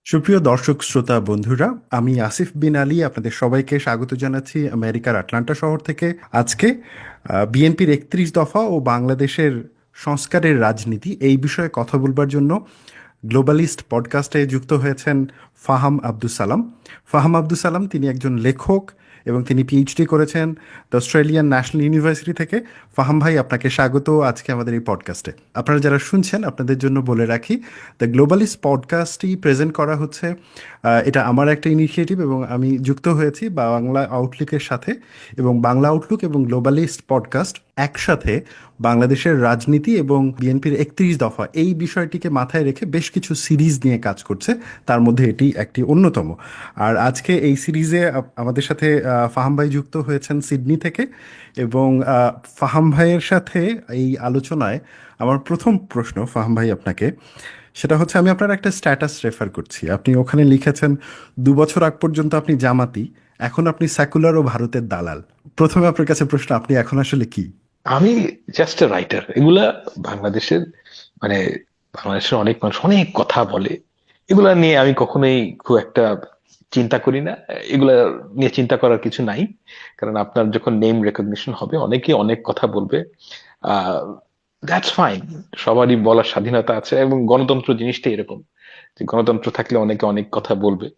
সুপ্রিয় দর্শক শ্রোতা বন্ধুরা, আমি আসিফ বিন আলী আপনাদের সবাইকে স্বাগত জানাচ্ছি আমেরিকার আটলান্টা শহর থেকে। আজকে বিএনপির 31 দফা ও বাংলাদেশের সংস্কারের রাজনীতি এই বিষয়ে কথা বলবার জন্য গ্লোবালিস্ট পডকাস্টে যুক্ত হয়েছেন ফাহাম আব্দুস সালাম। ফাহাম আব্দুস সালাম তিনি একজন লেখক এবং তিনি পিএইচডি করেছেন দ্য অস্ট্রেলিয়ান ন্যাশনাল ইউনিভার্সিটি থেকে। ফাহাম ভাই, আপনাকে স্বাগত আজকে আমাদের এই পডকাস্টে। আপনারা যারা শুনছেন আপনাদের জন্য বলে রাখি, দ্য গ্লোবালিস্ট পডকাস্টটি প্রেজেন্ট করা হচ্ছে, এটা আমার একটা ইনিশিয়েটিভ এবং আমি যুক্ত হয়েছি বাংলা আউটলুকের সাথে। এবং বাংলা আউটলুক এবং গ্লোবালিস্ট পডকাস্ট একসাথে বাংলাদেশের রাজনীতি এবং বিএনপির 31 দফা এই বিষয়টিকে মাথায় রেখে বেশ কিছু সিরিজ নিয়ে কাজ করছে, তার মধ্যে এটি একটি অন্যতম। আর আজকে এই সিরিজে আমাদের সাথে ফাহাম ভাই যুক্ত হয়েছেন সিডনি থেকে। এবং ফাহাম ভাইয়ের সাথে এই আলোচনায় আমার প্রথম প্রশ্ন ফাহাম ভাই আপনাকে, সেটা হচ্ছে আমি আপনার একটা স্ট্যাটাস রেফার করছি। আপনি ওখানে লিখেছেন 2 বছর আগ পর্যন্ত আপনি জামাতি, এখন আপনি সেকুলার ও ভারতের দালাল। প্রথমে আপনার কাছে প্রশ্ন, আপনি এখন আসলে কি? আমি জাস্ট এ রাইটার। এগুলা বাংলাদেশের মানে বাংলাদেশের অনেক মানুষ অনেক কথা বলে, এগুলা নিয়ে আমি কখনোই খুব একটা চিন্তা করি না। এগুলা নিয়ে চিন্তা করার কিছু নাই, কারণ আপনার যখন নেম রেকগনিশন হবে অনেকে অনেক কথা বলবে। আহ দ্যাটস ফাইন, সবারই বলার স্বাধীনতা আছে এবং গণতন্ত্র জিনিসটা এরকম যে গণতন্ত্র থাকলে অনেকে অনেক কথা বলবে।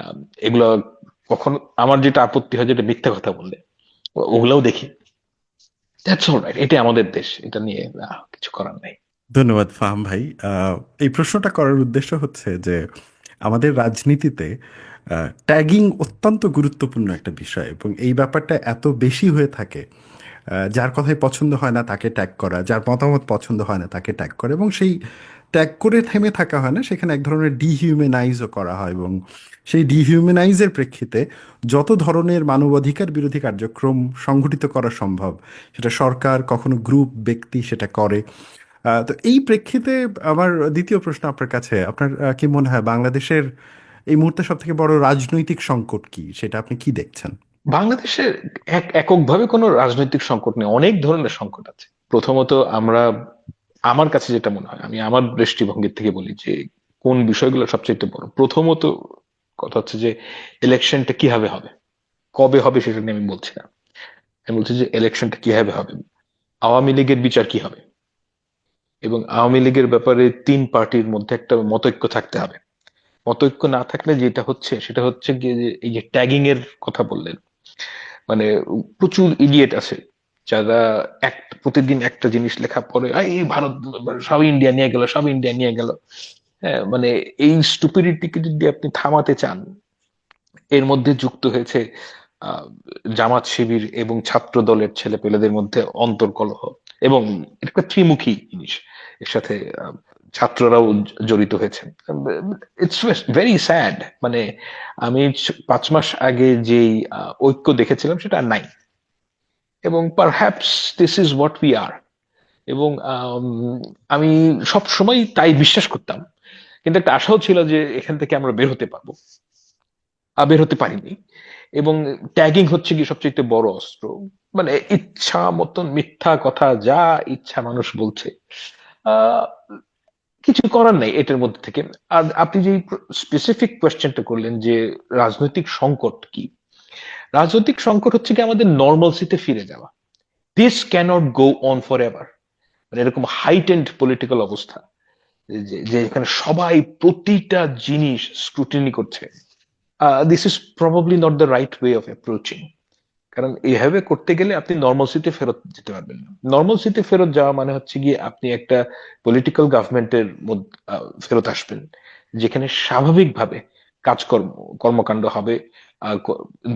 আহ, এগুলো কখন আমার যেটা আপত্তি হয় যেটা মিথ্যা কথা বললে ওগুলাও দেখি। দ্যাটস অলরাইট, এটা আমাদের দেশ, এটা নিয়ে কিছু করার নাই। ধন্যবাদ ফাহাম ভাই। এই প্রশ্নটা করার উদ্দেশ্য হচ্ছে যে আমাদের রাজনীতিতে ট্যাগিং অত্যন্ত গুরুত্বপূর্ণ একটা বিষয়, এবং এই ব্যাপারটা এত বেশি হয়ে থাকে। যার কথাই পছন্দ হয় না তাকে ট্যাগ করা, যার মতামত পছন্দ হয় না তাকে ট্যাগ করা, এবং সেই ট্যাগ করে থেমে থাকা হয় না, সেখানে এক ধরনের ডিহিউম্যানাইজও করা হয়। এবং সেই ডিহিউম্যানাইজের প্রেক্ষিতে যত ধরনের মানবাধিকার বিরোধী কার্যক্রম সংঘটিত করা সম্ভব, সেটা সরকার কখনো গ্রুপ ব্যক্তি সেটা করে। তো এই প্রেক্ষিতে আমার দ্বিতীয় প্রশ্ন আপনার কাছে, আপনার কি মনে হয় বাংলাদেশের এই মুহূর্তে সব থেকে বড় রাজনৈতিক সংকট কি, সেটা আপনি কি দেখছেন? বাংলাদেশের এককভাবে কোনো রাজনৈতিক সংকট নেই, অনেক ধরনের সংকট আছে। প্রথমত আমরা, আমার কাছে যেটা মনে হয়, আমি আমার দৃষ্টিভঙ্গি থেকে বলি যে কোন বিষয়গুলো সবচেয়ে বড়। প্রথমত কথা হচ্ছে যে ইলেকশনটা কিভাবে হবে, কবে হবে সেটা নিয়ে আমি বলছি না। আমি বলছি যে ইলেকশনটা কিভাবে হবে, আওয়ামী লীগের বিচার কি হবে, এবং আওয়ামী লীগের ব্যাপারে তিন পার্টির মধ্যে একটা মতৈক্য থাকতে হবে। মতৈক্য না থাকলে যেটা হচ্ছে সেটা হচ্ছে গিয়ে যে এই যে ট্যাগিং এর কথা বললেন, মানে প্রচুর ইডিয়েট আছে যারা এক প্রতিদিন একটা জিনিস লেখা পড়ে, এই ভারত সব ইন্ডিয়া নিয়ে গেল, সব ইন্ডিয়া নিয়ে গেল। হ্যাঁ, মানে এই স্টুপিডিটিকে যদি আপনি থামাতে চান, এর মধ্যে যুক্ত হয়েছে আহ জামাত শিবির এবং ছাত্র দলের ছেলে পেলেদের মধ্যে অন্তর্কলহ, এবং এটা একটা ত্রিমুখী জিনিস। এর সাথে ছাত্ররাও জড়িত হয়েছে। It's very sad. মানে আমি 5 মাস আগে যেই ঐক্য দেখেছিলাম সেটা আর নাই, এবং perhaps this is what we are. এবং আমি সব সময় তাই বিশ্বাস করতাম, কিন্তু একটা আশাও ছিল যে এখান থেকে আমরা বের হতে পারবো। বের হতে পারিনি। এবং ট্যাগিং হচ্ছে কি সবচেয়ে বড় অস্ত্র। মানে ইচ্ছা মতন মিথ্যা কথা যা ইচ্ছা মানুষ বলছে। আহ কিছু করার নেই এটার মধ্যে থেকে। আর আপনি যে স্পেসিফিক কোয়েশ্চেনটা করলেন যে রাজনৈতিক সংকট কি, রাজনৈতিক সংকট হচ্ছে কি আমাদের নর্মালসিতে ফিরে যাওয়া। This can't go on forever. মানে এরকম হাইটেন্ড পলিটিক্যাল অবস্থা যে যে এখানে সবাই প্রতিটা জিনিস স্ক্রুটিনি করছে, this is probably not the right way of approaching. কারণ এভাবে করতে গেলে আপনি নর্মালসিতে ফেরত যেতে পারবেন না। নর্মালসিতে ফেরত যাওয়া মানে হচ্ছে গিয়ে আপনি একটা পলিটিক্যাল গভর্নমেন্টের মধ্যে ফেরত আসবেন, যেখানে স্বাভাবিকভাবে কাজকর্ম কর্মকাণ্ড হবে।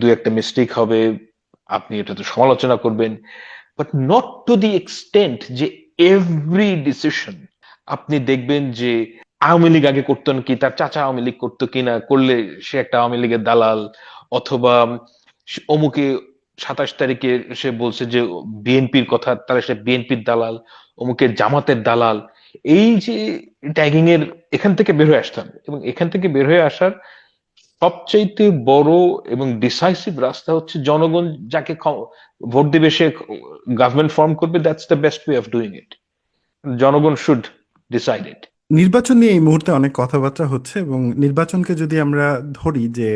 দু একটা মিস্টেক হবে, আপনি এটাতে সমালোচনা করবেন, but not to the extent যে এভরি ডিসিশন আপনি দেখবেন যে আওয়ামী লীগ আগে করতো নাকি, তার চাচা আওয়ামী লীগ করতো কিনা, করলে সে একটা আওয়ামী লীগের দালাল। অথবা অমুকে 27 তারিখে সে বলছে যে বিএনপির কথা, তাহলে সে বিএনপির দালাল, অমুকের জামাতের দালাল। এই যে ট্যাগিং এর, এখান থেকে বের হয়ে আসতে হবে, এবং এখান থেকে বের হয়ে আসার সবচাইতে বড় এবং ডিসাইসিভ রাস্তা হচ্ছে জনগণ যাকে ভোট দিবে সে গভর্নমেন্ট ফর্ম করবে। That's the best way of doing it. জনগণ শুড ডিসাইড ইট। নির্বাচন নিয়ে এই মুহূর্তে অনেক কথাবার্তা হচ্ছে, এবং নির্বাচনকে যদি আমরা ধরি যে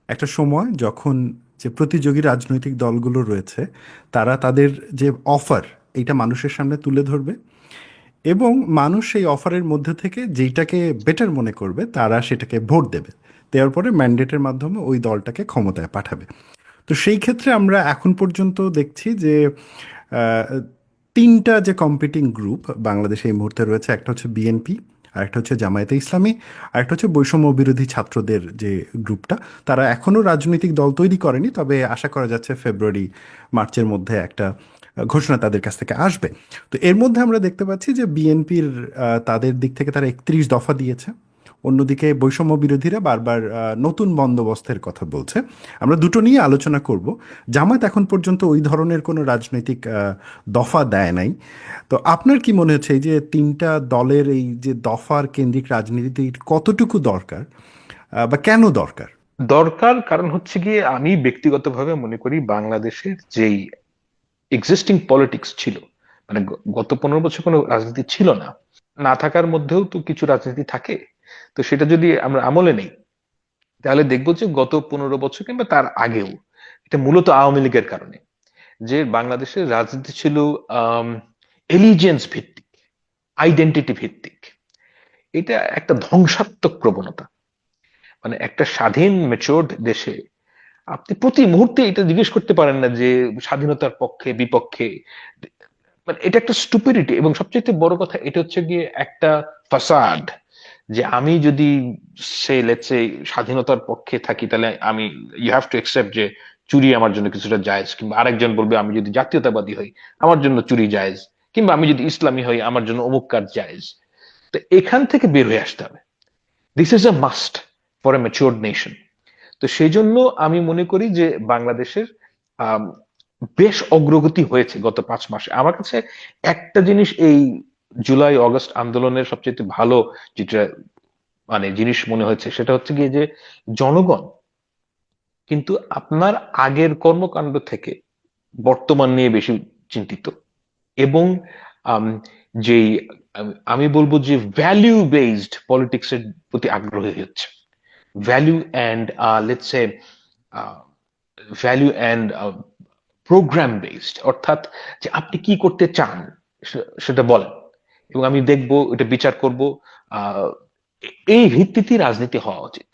একটা সময় যখন যে প্রতিযোগী রাজনৈতিক দলগুলো রয়েছে তারা তাদের যে অফার এইটা মানুষের সামনে তুলে ধরবে, এবং মানুষ সেই অফারের মধ্যে থেকে যেইটাকে বেটার মনে করবে তারা সেটাকে ভোট দেবে, দেওয়ার পরে ম্যান্ডেটের মাধ্যমে ওই দলটাকে ক্ষমতায় পাঠাবে। তো সেই ক্ষেত্রে আমরা এখন পর্যন্ত দেখছি যে আহ, তিনটা যে কম্পিটিং গ্রুপ বাংলাদেশে এই মুহূর্তে রয়েছে, একটা হচ্ছে বিএনপি, আরেকটা হচ্ছে জামায়াতে ইসলামী, আরেকটা হচ্ছে বৈষম্য বিরোধী ছাত্রদের যে গ্রুপটা। তারা এখনও রাজনৈতিক দল তৈরি করেনি, তবে আশা করা যাচ্ছে ফেব্রুয়ারি মার্চের মধ্যে একটা ঘোষণা তাদের কাছ থেকে আসবে। তো এর মধ্যে আমরা দেখতে পাচ্ছি যে বিএনপির তাদের দিক থেকে তারা 31 দফা দিয়েছে, অন্যদিকে বৈষম্য বিরোধীরা বারবার নতুন বন্দোবস্তের কথা বলছে। আমরা দুটো নিয়ে আলোচনা করব। জামাত এখন পর্যন্ত ওই ধরনের কোনো রাজনৈতিক দফা দেয় নাই। তো আপনার কি মনে হচ্ছে এই যে তিনটা দলের এই যে দফার কেন্দ্রিক রাজনীতি কতটুকু দরকার, বা কেন দরকার? দরকার কারণ হচ্ছে গিয়ে আমি ব্যক্তিগতভাবে মনে করি বাংলাদেশের যেই এক্সিস্টিং পলিটিক্স ছিল, মানে গত 15 বছর কোনো রাজনীতি ছিল না, না থাকার মধ্যেও তো কিছু রাজনীতি থাকে। তো সেটা যদি আমরা আমলে নেই তাহলে দেখবো যে গত 15 বছর কিংবা তার আগেও এটা মূলত আওয়ামী লীগের কারণে, যে বাংলাদেশের রাজনীতি ছিল এলিজেন্স ভিত্তিক, আইডেন্টিটি ভিত্তিক। এটা একটা ধ্বংসাত্মক প্রবণতা। মানে একটা স্বাধীন মেচিওরড দেশে আপনি প্রতি মুহূর্তে এটা জিজ্ঞেস করতে পারেন না যে স্বাধীনতার পক্ষে বিপক্ষে। মানে এটা একটা স্টুপিডিটি, এবং সবচেয়ে বড় কথা এটা হচ্ছে গিয়ে একটা ফাসাদ। যে আমি যদি সে লেটস সে স্বাধীনতার পক্ষে থাকি তাহলে আমি, ইউ হ্যাভ টু একসেপ্ট যে চুরি আমার জন্য কিছুটা জায়েজ, কিংবা আরেকজন বলবে আমি যদি জাতীয়তাবাদী হই আমার জন্য চুরি জায়েজ, কিংবা আমি যদি ইসলামী হই আমার জন্য অমুক কাজ জায়েজ। তো এখান থেকে বের হয়ে আসতে হবে। This is a must for a matured nation. তো সেই জন্য আমি মনে করি যে বাংলাদেশের আম, বেশ অগ্রগতি হয়েছে গত 5 মাসে। আমার কাছে একটা জিনিস এই জুলাই অগস্ট আন্দোলনের সবচেয়ে ভালো যেটা মানে জিনিস মনে হয়েছে সেটা হচ্ছে গিয়ে যে জনগণ কিন্তু আপনার আগের কর্মকাণ্ড থেকে বর্তমান নিয়ে বেশি চিন্তিত, এবং আম, যেই আমি বলবো যে ভ্যালিউ বেসড পলিটিক্স এর প্রতি আগ্রহী হচ্ছে। Value and let's say value and program based, অর্থাৎ যে আপনি কি করতে চান সেটা বলেন, এবং আমি দেখব এটা বিচার করব। আহ, এই ভিত্তিতে রাজনীতি হওয়া উচিত।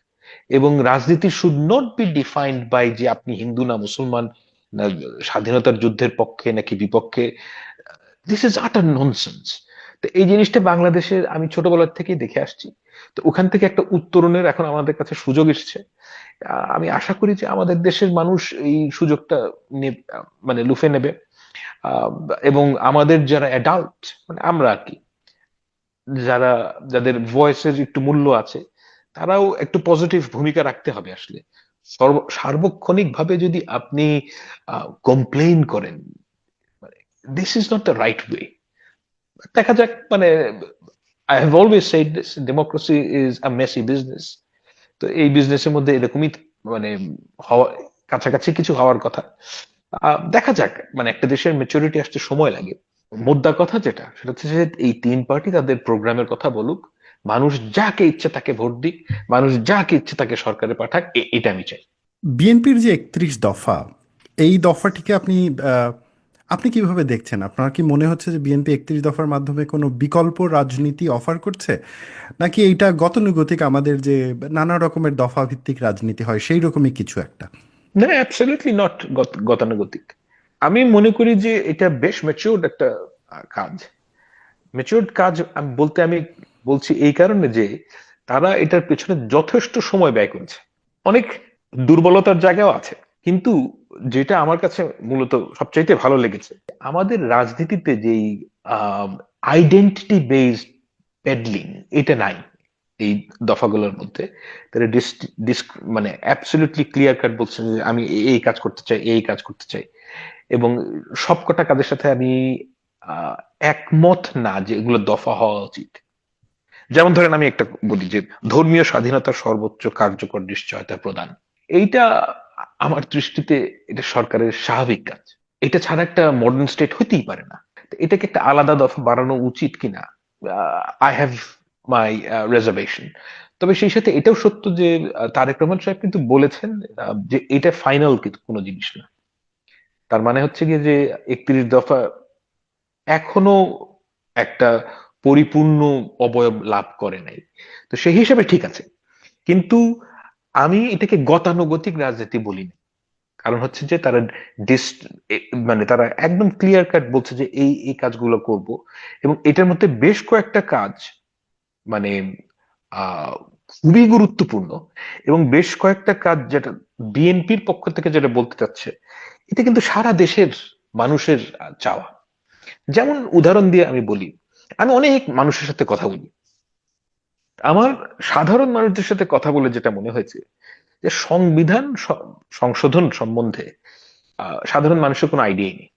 এবং রাজনীতি should not be defined by যে আপনি হিন্দু না মুসলমান, না স্বাধীনতার যুদ্ধের পক্ষে নাকি বিপক্ষে। দিস ইজ আটার ননসেন্স। তো এই জিনিসটা বাংলাদেশের আমি ছোটবেলার থেকেই দেখে আসছি। তো ওখান থেকে একটা উত্তরণের এখন আমাদের কাছে সুযোগ এসেছে। আমি আশা করি যে আমাদের দেশের মানুষ এই সুযোগটা মানে লুফে নেবে। আহ, এবং আমাদের যারা অ্যাডাল্ট মানে আমরা আর কি, যারা যাদের ভয়েসের একটু মূল্য আছে, তারাও একটু পজিটিভ ভূমিকা রাখতে হবে আসলে। সার্বক্ষণিক ভাবে যদি আপনি কমপ্লেইন করেন, this is not the right way. দেখা যাক, মানে I have always said this, democracy is a Messi business. তো এই বিজনেসের মধ্যে এরকমই মানে হওয়া, কাছাকাছি কিছু হওয়ার কথা। দেখা যাক, মানে একটা দেশের ম্যাচুরিটি আসতে সময় লাগে। মোদ্দা কথা যেটা সেটা হচ্ছে যে এই তিন পার্টি তাদের প্রোগ্রামের কথা বলুক, মানুষ যাকে ইচ্ছে তাকে ভোট দিক, মানুষ যাকে ইচ্ছে তাকে সরকারে পাঠাক, এটা আমি চাই। বিএনপির যে 31 দফা, এই দফাটিকে আপনি আহ, আপনি কিভাবে দেখছেন? আপনার কি মনে হচ্ছে যে বিএনপি 31 দফার মাধ্যমে কোনো বিকল্প রাজনীতি অফার করছে, নাকি এইটা গতানুগতিক আমাদের যে নানা রকমের দফা ভিত্তিক রাজনীতি হয় সেই রকমই কিছু একটা? না, অ্যাবসলিউটলি নট গতানুগতিক। আমি মনে করি যে এটা বেশ ম্যাচিউরড একটা কাজ। ম্যাচিউরড কাজ আমি বলতে আমি বলছি এই কারণে যে তারা এটার পেছনে যথেষ্ট সময় ব্যয় করেছে। অনেক দুর্বলতার জায়গাও আছে, কিন্তু যেটা আমার কাছে মূলত সবচাইতে ভালো লেগেছে, আমাদের রাজনীতিতে যেই আইডেন্টিটি বেসড পেডলিং এটা নাই এই দফাগুলোর মধ্যে। তারা মানে অ্যাবসলিউটলি ক্লিয়ার কাট বলছেন যে আমি এই কাজ করতে চাই, এই কাজ করতে চাই। এবং সবকটা কাজের সাথে আমি আহ একমত না যে এগুলো দফা হওয়া উচিত। যেমন ধরেন আমি একটা বলি যে ধর্মীয় স্বাধীনতার সর্বোচ্চ কার্যকর নিশ্চয়তা প্রদান, এইটা আমার দৃষ্টিতে এটা সরকারের স্বাভাবিক কাজ। এটা ছাড়া একটা মডার্ন স্টেট হইতেই পারে না। তো এটাকে একটা আলাদা দফা বাড়ানো উচিত কিনা, আই হ্যাভ মাই রেজার্ভেশন। তবে সেই সাথে এটাও সত্য যে তারেক রহমান সাহেব কিন্তু বলেছেন যে এটা ফাইনাল কিন্তু কোনো জিনিস না। তার মানে হচ্ছে গিয়ে যে 31 দফা এখনো একটা পরিপূর্ণ অবয়ব লাভ করে নাই। তো সেই হিসাবে ঠিক আছে, কিন্তু আমি এটাকে গতানুগতিক রাজনীতি বলি না। কারণ হচ্ছে যে তারা মানে তারা একদম ক্লিয়ার কাট বলছে যে এই এই কাজগুলো করব, এবং এটার মধ্যে বেশ কয়েকটা কাজ মানে আহ খুবই গুরুত্বপূর্ণ, এবং বেশ কয়েকটা কাজ যেটা বিএনপির পক্ষ থেকে যেটা বলতে চাচ্ছে, এটা কিন্তু সারা দেশের মানুষের চাওয়া। যেমন উদাহরণ দিয়ে আমি বলি, আমি অনেক মানুষের সাথে কথা বলি, আমার সাধারণ মানুষদের সাথে কথা বলে যেটা মনে হয়েছে যে সংবিধান সংশোধন সম্বন্ধে সাধারণ মানুষের কোনো আইডিয়াই নেই।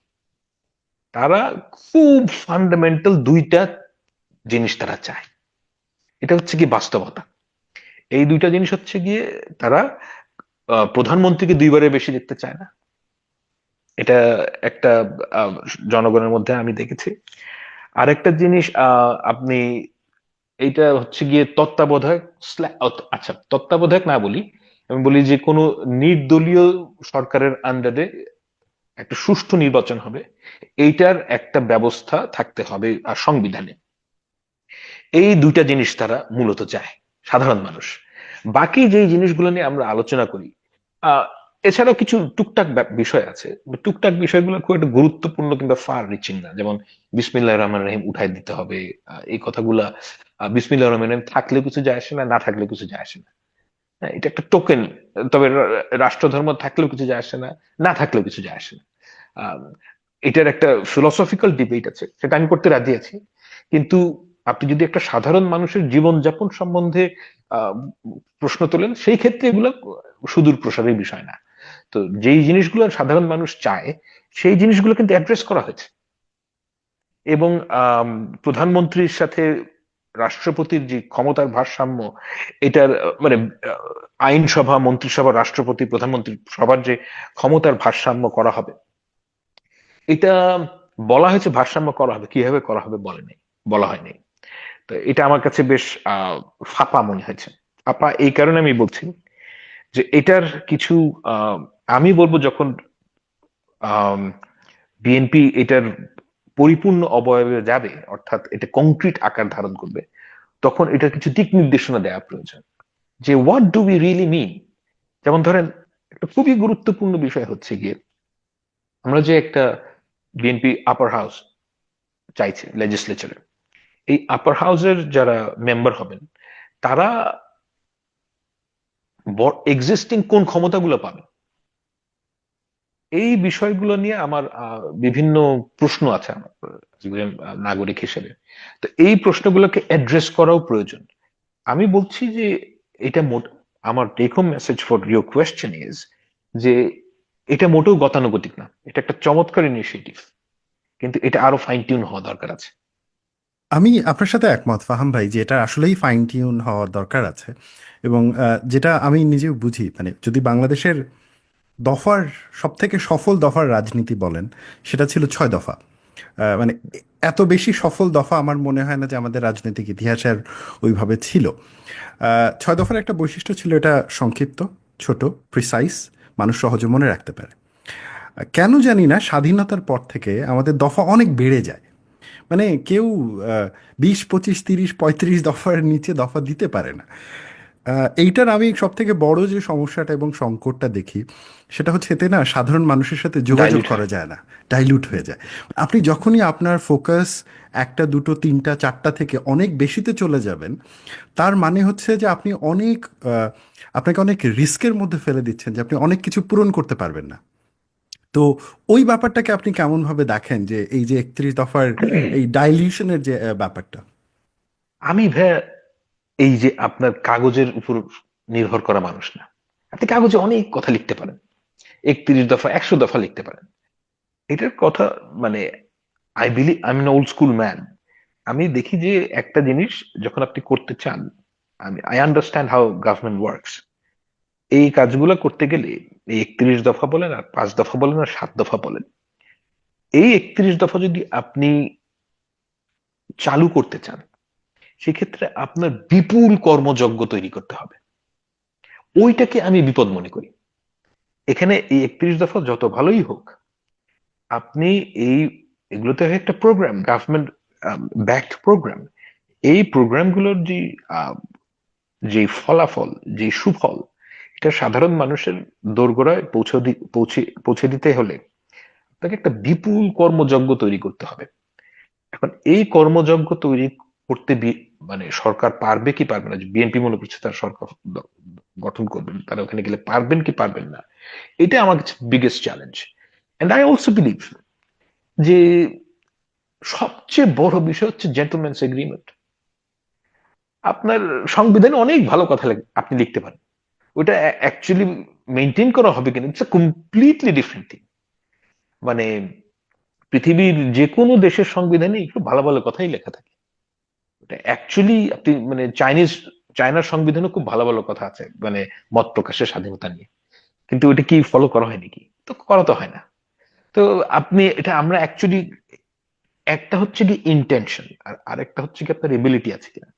তারা খুব ফান্ডামেন্টাল দুইটা জিনিস তারা চায়, এটা হচ্ছে কি বাস্তবতা। এই দুইটা জিনিস হচ্ছে গিয়ে তারা প্রধানমন্ত্রীকে 2বারের বেশি দেখতে চায় না। এটা একটা আহ, জনগণের মধ্যে আমি দেখেছি। আরেকটা জিনিস আপনি, এইটা হচ্ছে গিয়ে তত্ত্বাবধায়ক আচ্ছা তত্ত্বাবধায়ক না বলি, আমি বলি যে কোনো নির্দলীয় সরকারের আন্ডারে একটা সুষ্ঠু নির্বাচন হবে, এইটার একটা ব্যবস্থা থাকতে হবে সংবিধানে। এই দুইটা জিনিস তারা মূলত চায় সাধারণ মানুষ। বাকি যে জিনিসগুলো নিয়ে আমরা আলোচনা করি, আহ এছাড়াও কিছু টুকটাক বিষয় আছে, টুকটাক বিষয়গুলো খুব একটা গুরুত্বপূর্ণ কিংবা ফার রিচিং না। যেমন বিসমিল্লাহির রহমানির রহিম উঠাই দিতে হবে, এই কথাগুলা বিসমিল্লাহির রহমানির রহিম থাকলেও কিছু যায় আসে না, না থাকলেও কিছু যায় আসে না। হ্যাঁ, এটা একটা টোকেন। তবে রাষ্ট্রধর্ম থাকলেও কিছু যায় আসে না, না থাকলেও কিছু যায় আসে না। আহ, এটার একটা ফিলোসফিক্যাল ডিবেট আছে, সেটা আমি করতে রাজি আছি। কিন্তু আপনি যদি একটা সাধারণ মানুষের জীবনযাপন সম্বন্ধে আহ, প্রশ্ন তোলেন, সেই ক্ষেত্রে এগুলো সুদূর প্রসারের বিষয় না। তো যেই জিনিসগুলো সাধারণ মানুষ চায়, সেই জিনিসগুলো কিন্তু অ্যাড্রেস করা হয়েছে। এবং প্রধানমন্ত্রীর সাথে রাষ্ট্রপতির যে ক্ষমতার ভারসাম্য, এটার মানে আইনসভা, মন্ত্রিসভা, রাষ্ট্রপতি, প্রধানমন্ত্রী সবার যে ক্ষমতার ভারসাম্য করা হবে, এটা বলা হয়েছে ভারসাম্য করা হবে, কিভাবে করা হবে বলা হয়নি। তো এটা আমার কাছে বেশ ফাঁপা মনে হয়েছে। ফাঁপা এই কারণে আমি বলছি যে এটার কিছু আহ, আমি বলবো যখন বিএনপি এটার পরিপূর্ণ অবয়বে যাবে, অর্থাৎ এটা কংক্রিট আকার ধারণ করবে, তখন এটার কিছু দিক নির্দেশনা দেওয়া প্রয়োজন যে হোয়াট ডু উই রিয়েলি মিন। যেমন ধরেন, একটা খুবই গুরুত্বপূর্ণ বিষয় হচ্ছে গিয়ে, আমরা যে একটা বিএনপি আপার হাউস চাইছে লেজিসলেচারে, এই আপার হাউসের যারা মেম্বার হবেন, তারা এক্সিস্টিং কোন ক্ষমতাগুলো পাবে, এই বিষয়গুলো নিয়ে আমার বিভিন্ন প্রশ্ন আছে আমার একজন নাগরিক হিসেবে। তো এই প্রশ্নগুলোকে অ্যাড্রেস করাও প্রয়োজন। আমি বলছি যে এটা আমার take home message for your question is যে এটা মোটেও গতানুগতিক না, এটা একটা চমৎকার ইনিশিয়েটিভ, কিন্তু এটা আরো ফাইন টিউন হওয়া দরকার আছে। আমি আপনার সাথে একমত ফাহাম ভাই যে এটা আসলেই ফাইন টিউন হওয়ার দরকার আছে। এবং যেটা আমি নিজেও বুঝি, মানে যদি বাংলাদেশের দফার সব থেকে সফল দফার রাজনীতি বলেন, সেটা ছিল 6 দফা। মানে এত বেশি সফল দফা আমার মনে হয় না যে আমাদের রাজনৈতিক ইতিহাসের ওইভাবে ছিল। 6 দফার একটা বৈশিষ্ট্য ছিল, এটা সংক্ষিপ্ত, ছোট, প্রিসাইজ, মানুষ সহজে মনে রাখতে পারে। কেন জানি না স্বাধীনতার পর থেকে আমাদের দফা অনেক বেড়ে যায়। মানে কেউ 20, 25, 30, 35 দফার নিচে দফা দিতে পারে না। এইটার আমি সব থেকে বড় যে সমস্যাটা এবং সংকটটা দেখি, সেটা হচ্ছে এতে না সাধারণ মানুষের সাথে যোগাযোগ ডাইলিউট হয়। করা যায় না, ডাইলুট হয়ে যায়। আপনি যখনই আপনার ফোকাস একটা, দুটো, তিনটা, চারটা থেকে অনেক বেশিতে চলে যাবেন, তার মানে হচ্ছে যে আপনি অনেক আপনাকে অনেক রিস্কের মধ্যে ফেলে দিচ্ছেন, যে আপনি অনেক কিছু পূরণ করতে পারবেন না। তো ওই ব্যাপারটাকে আপনি কেমন ভাবে দেখেন, যে এই যে 31 দফার এই ডাইলিউশনের যে ব্যাপারটা? আমি ভাইয়া এই যে আপনার কাগজের উপর নির্ভর করা মানুষ না। আপনি কাগজে অনেক কথা লিখতে পারেন, 31 দফা, 100 দফা লিখতে পারেন। এটার কথা মানে I am old school man. আমি দেখি যে একটা জিনিস যখন আপনি করতে চান, I understand how government works. এই কাজগুলো করতে গেলে এই 31 দফা বলেন আর 5 দফা বলেন আর 7 দফা বলেন, এই 31 দফা যদি আপনি চালু করতে চান, সেক্ষেত্রে আপনার বিপুল কর্মযজ্ঞ তৈরি করতে হবে। ওইটাকে আমি বিপদ মনে করি। এখানে এই 31 দফা যত ভালোই হোক, আপনি এই এগুলোতে একটা প্রোগ্রাম, গভর্নমেন্ট ব্যাকড প্রোগ্রাম। এই প্রোগ্রামগুলোর যে ফলাফল, যে সুফল, এটা সাধারণ মানুষের দোরগোড়ায় পৌঁছে দিতে হলে আপনাকে একটা বিপুল কর্মযজ্ঞ তৈরি করতে হবে। এখন এই কর্মযজ্ঞ তৈরি করতে মানে সরকার পারবে কি পারবে না, বিএনপি মনে করছে তার সরকার গঠন করবেন, তারা ওখানে গেলে পারবেন কি পারবেন না, এটা আমার কাছে biggest challenge. And I also believe যে সবচেয়ে বড় বিষয় হচ্ছে জেন্টলম্যানস এগ্রিমেন্ট। আপনার সংবিধানে অনেক ভালো কথা আপনি লিখতে পারেন, ওটা অ্যাকচুয়ালি মেনটেন করা হবে কিনা it's a completely different thing. মানে পৃথিবীর যে কোনো দেশের সংবিধানে একটু ভালো ভালো কথাই লেখা থাকে। ওটা অ্যাকচুয়ালি আপনি মানে চায়নার সংবিধানে খুব ভালো ভালো কথা আছে, মানে মত প্রকাশের স্বাধীনতা নিয়ে, কিন্তু ওটা কি ফলো করা হয় নাকি? তো করা তো হয় না। তো আপনি এটা আমরা অ্যাকচুয়ালি, একটা হচ্ছে কি ইন্টেনশন, আর আরেকটা হচ্ছে কি আপনার এবিলিটি আছে কিনা।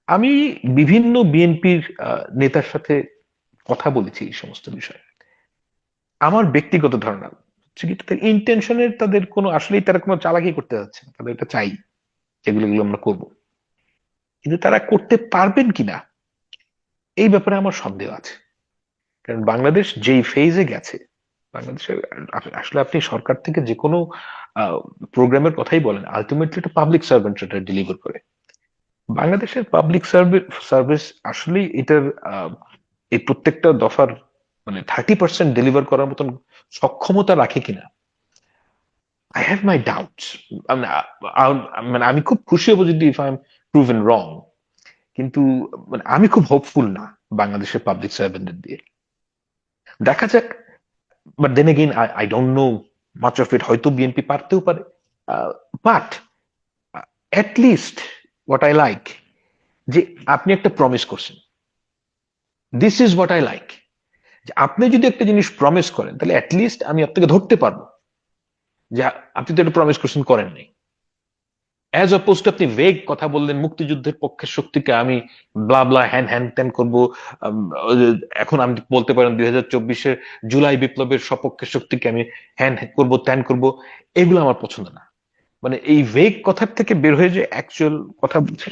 আমি বিভিন্ন বিএনপির নেতার সাথে কথা বলেছি এই সমস্ত বিষয়ে। আমার ব্যক্তিগত ধারণা হচ্ছে কি তাদের ইন্টেনশনের, তাদের কোনো আসলেই তারা কোনো চালাকি করতে যাচ্ছে না, তাদের এটা চাই যেগুলো এগুলো আমরা করব, কিন্তু তারা করতে পারবেন কিনা এই ব্যাপারে আমার সন্দেহ আছে। কারণ বাংলাদেশ যেই ফেজে গেছে, বাংলাদেশে আসলে আপনি সরকার থেকে যে কোনো প্রোগ্রামের কথাই বলেন, আলটিমেটলি এটা পাবলিক সার্ভেন্ট এটা ডেলিভার করে। বাংলাদেশের পাবলিক সার্ভিস আসলে এটার এই প্রত্যেকটা দফার মানে 30% ডেলিভার করার মতন সক্ষমতা রাখে কিনা, আই হ্যাভ মাই ডাউটস। মানে আমি খুব খুশি হব যদি ইফ আই এম প্রুভেন রং, কিন্তু মানে আমি খুব হোপফুল না বাংলাদেশের পাবলিক সার্ভেন্টদের দিয়ে। দেখা যাক। But then again I don't know much of it, হয়তো বিএনপি পারতেও পারে। But at least what I like, যে আপনি একটা প্রমিস করছেন, this is what I like. আপনি যদি একটা জিনিস প্রমিস করেন তাহলে অ্যাটলিস্ট আমি আপনাকে ধরতে পারবো যে আপনি তো একটা প্রমিস করছেন, করেন নাই। অ্যাজ অপোজ টু আপনি ভেগ কথা বললেন, মুক্তিযুদ্ধের পক্ষের শক্তিকে আমি ব্লা ব্লা হ্যান হ্যান ত্যান করবো। এখন আমি বলতে পারেন 2024-এর জুলাই বিপ্লবের সপক্ষের শক্তিকে আমি হ্যান করবো ত্যান করবো। এগুলো আমার পছন্দ না। মানে এই ভেগ কথার থেকে বের হয়ে যে অ্যাকচুয়াল কথা বলছে,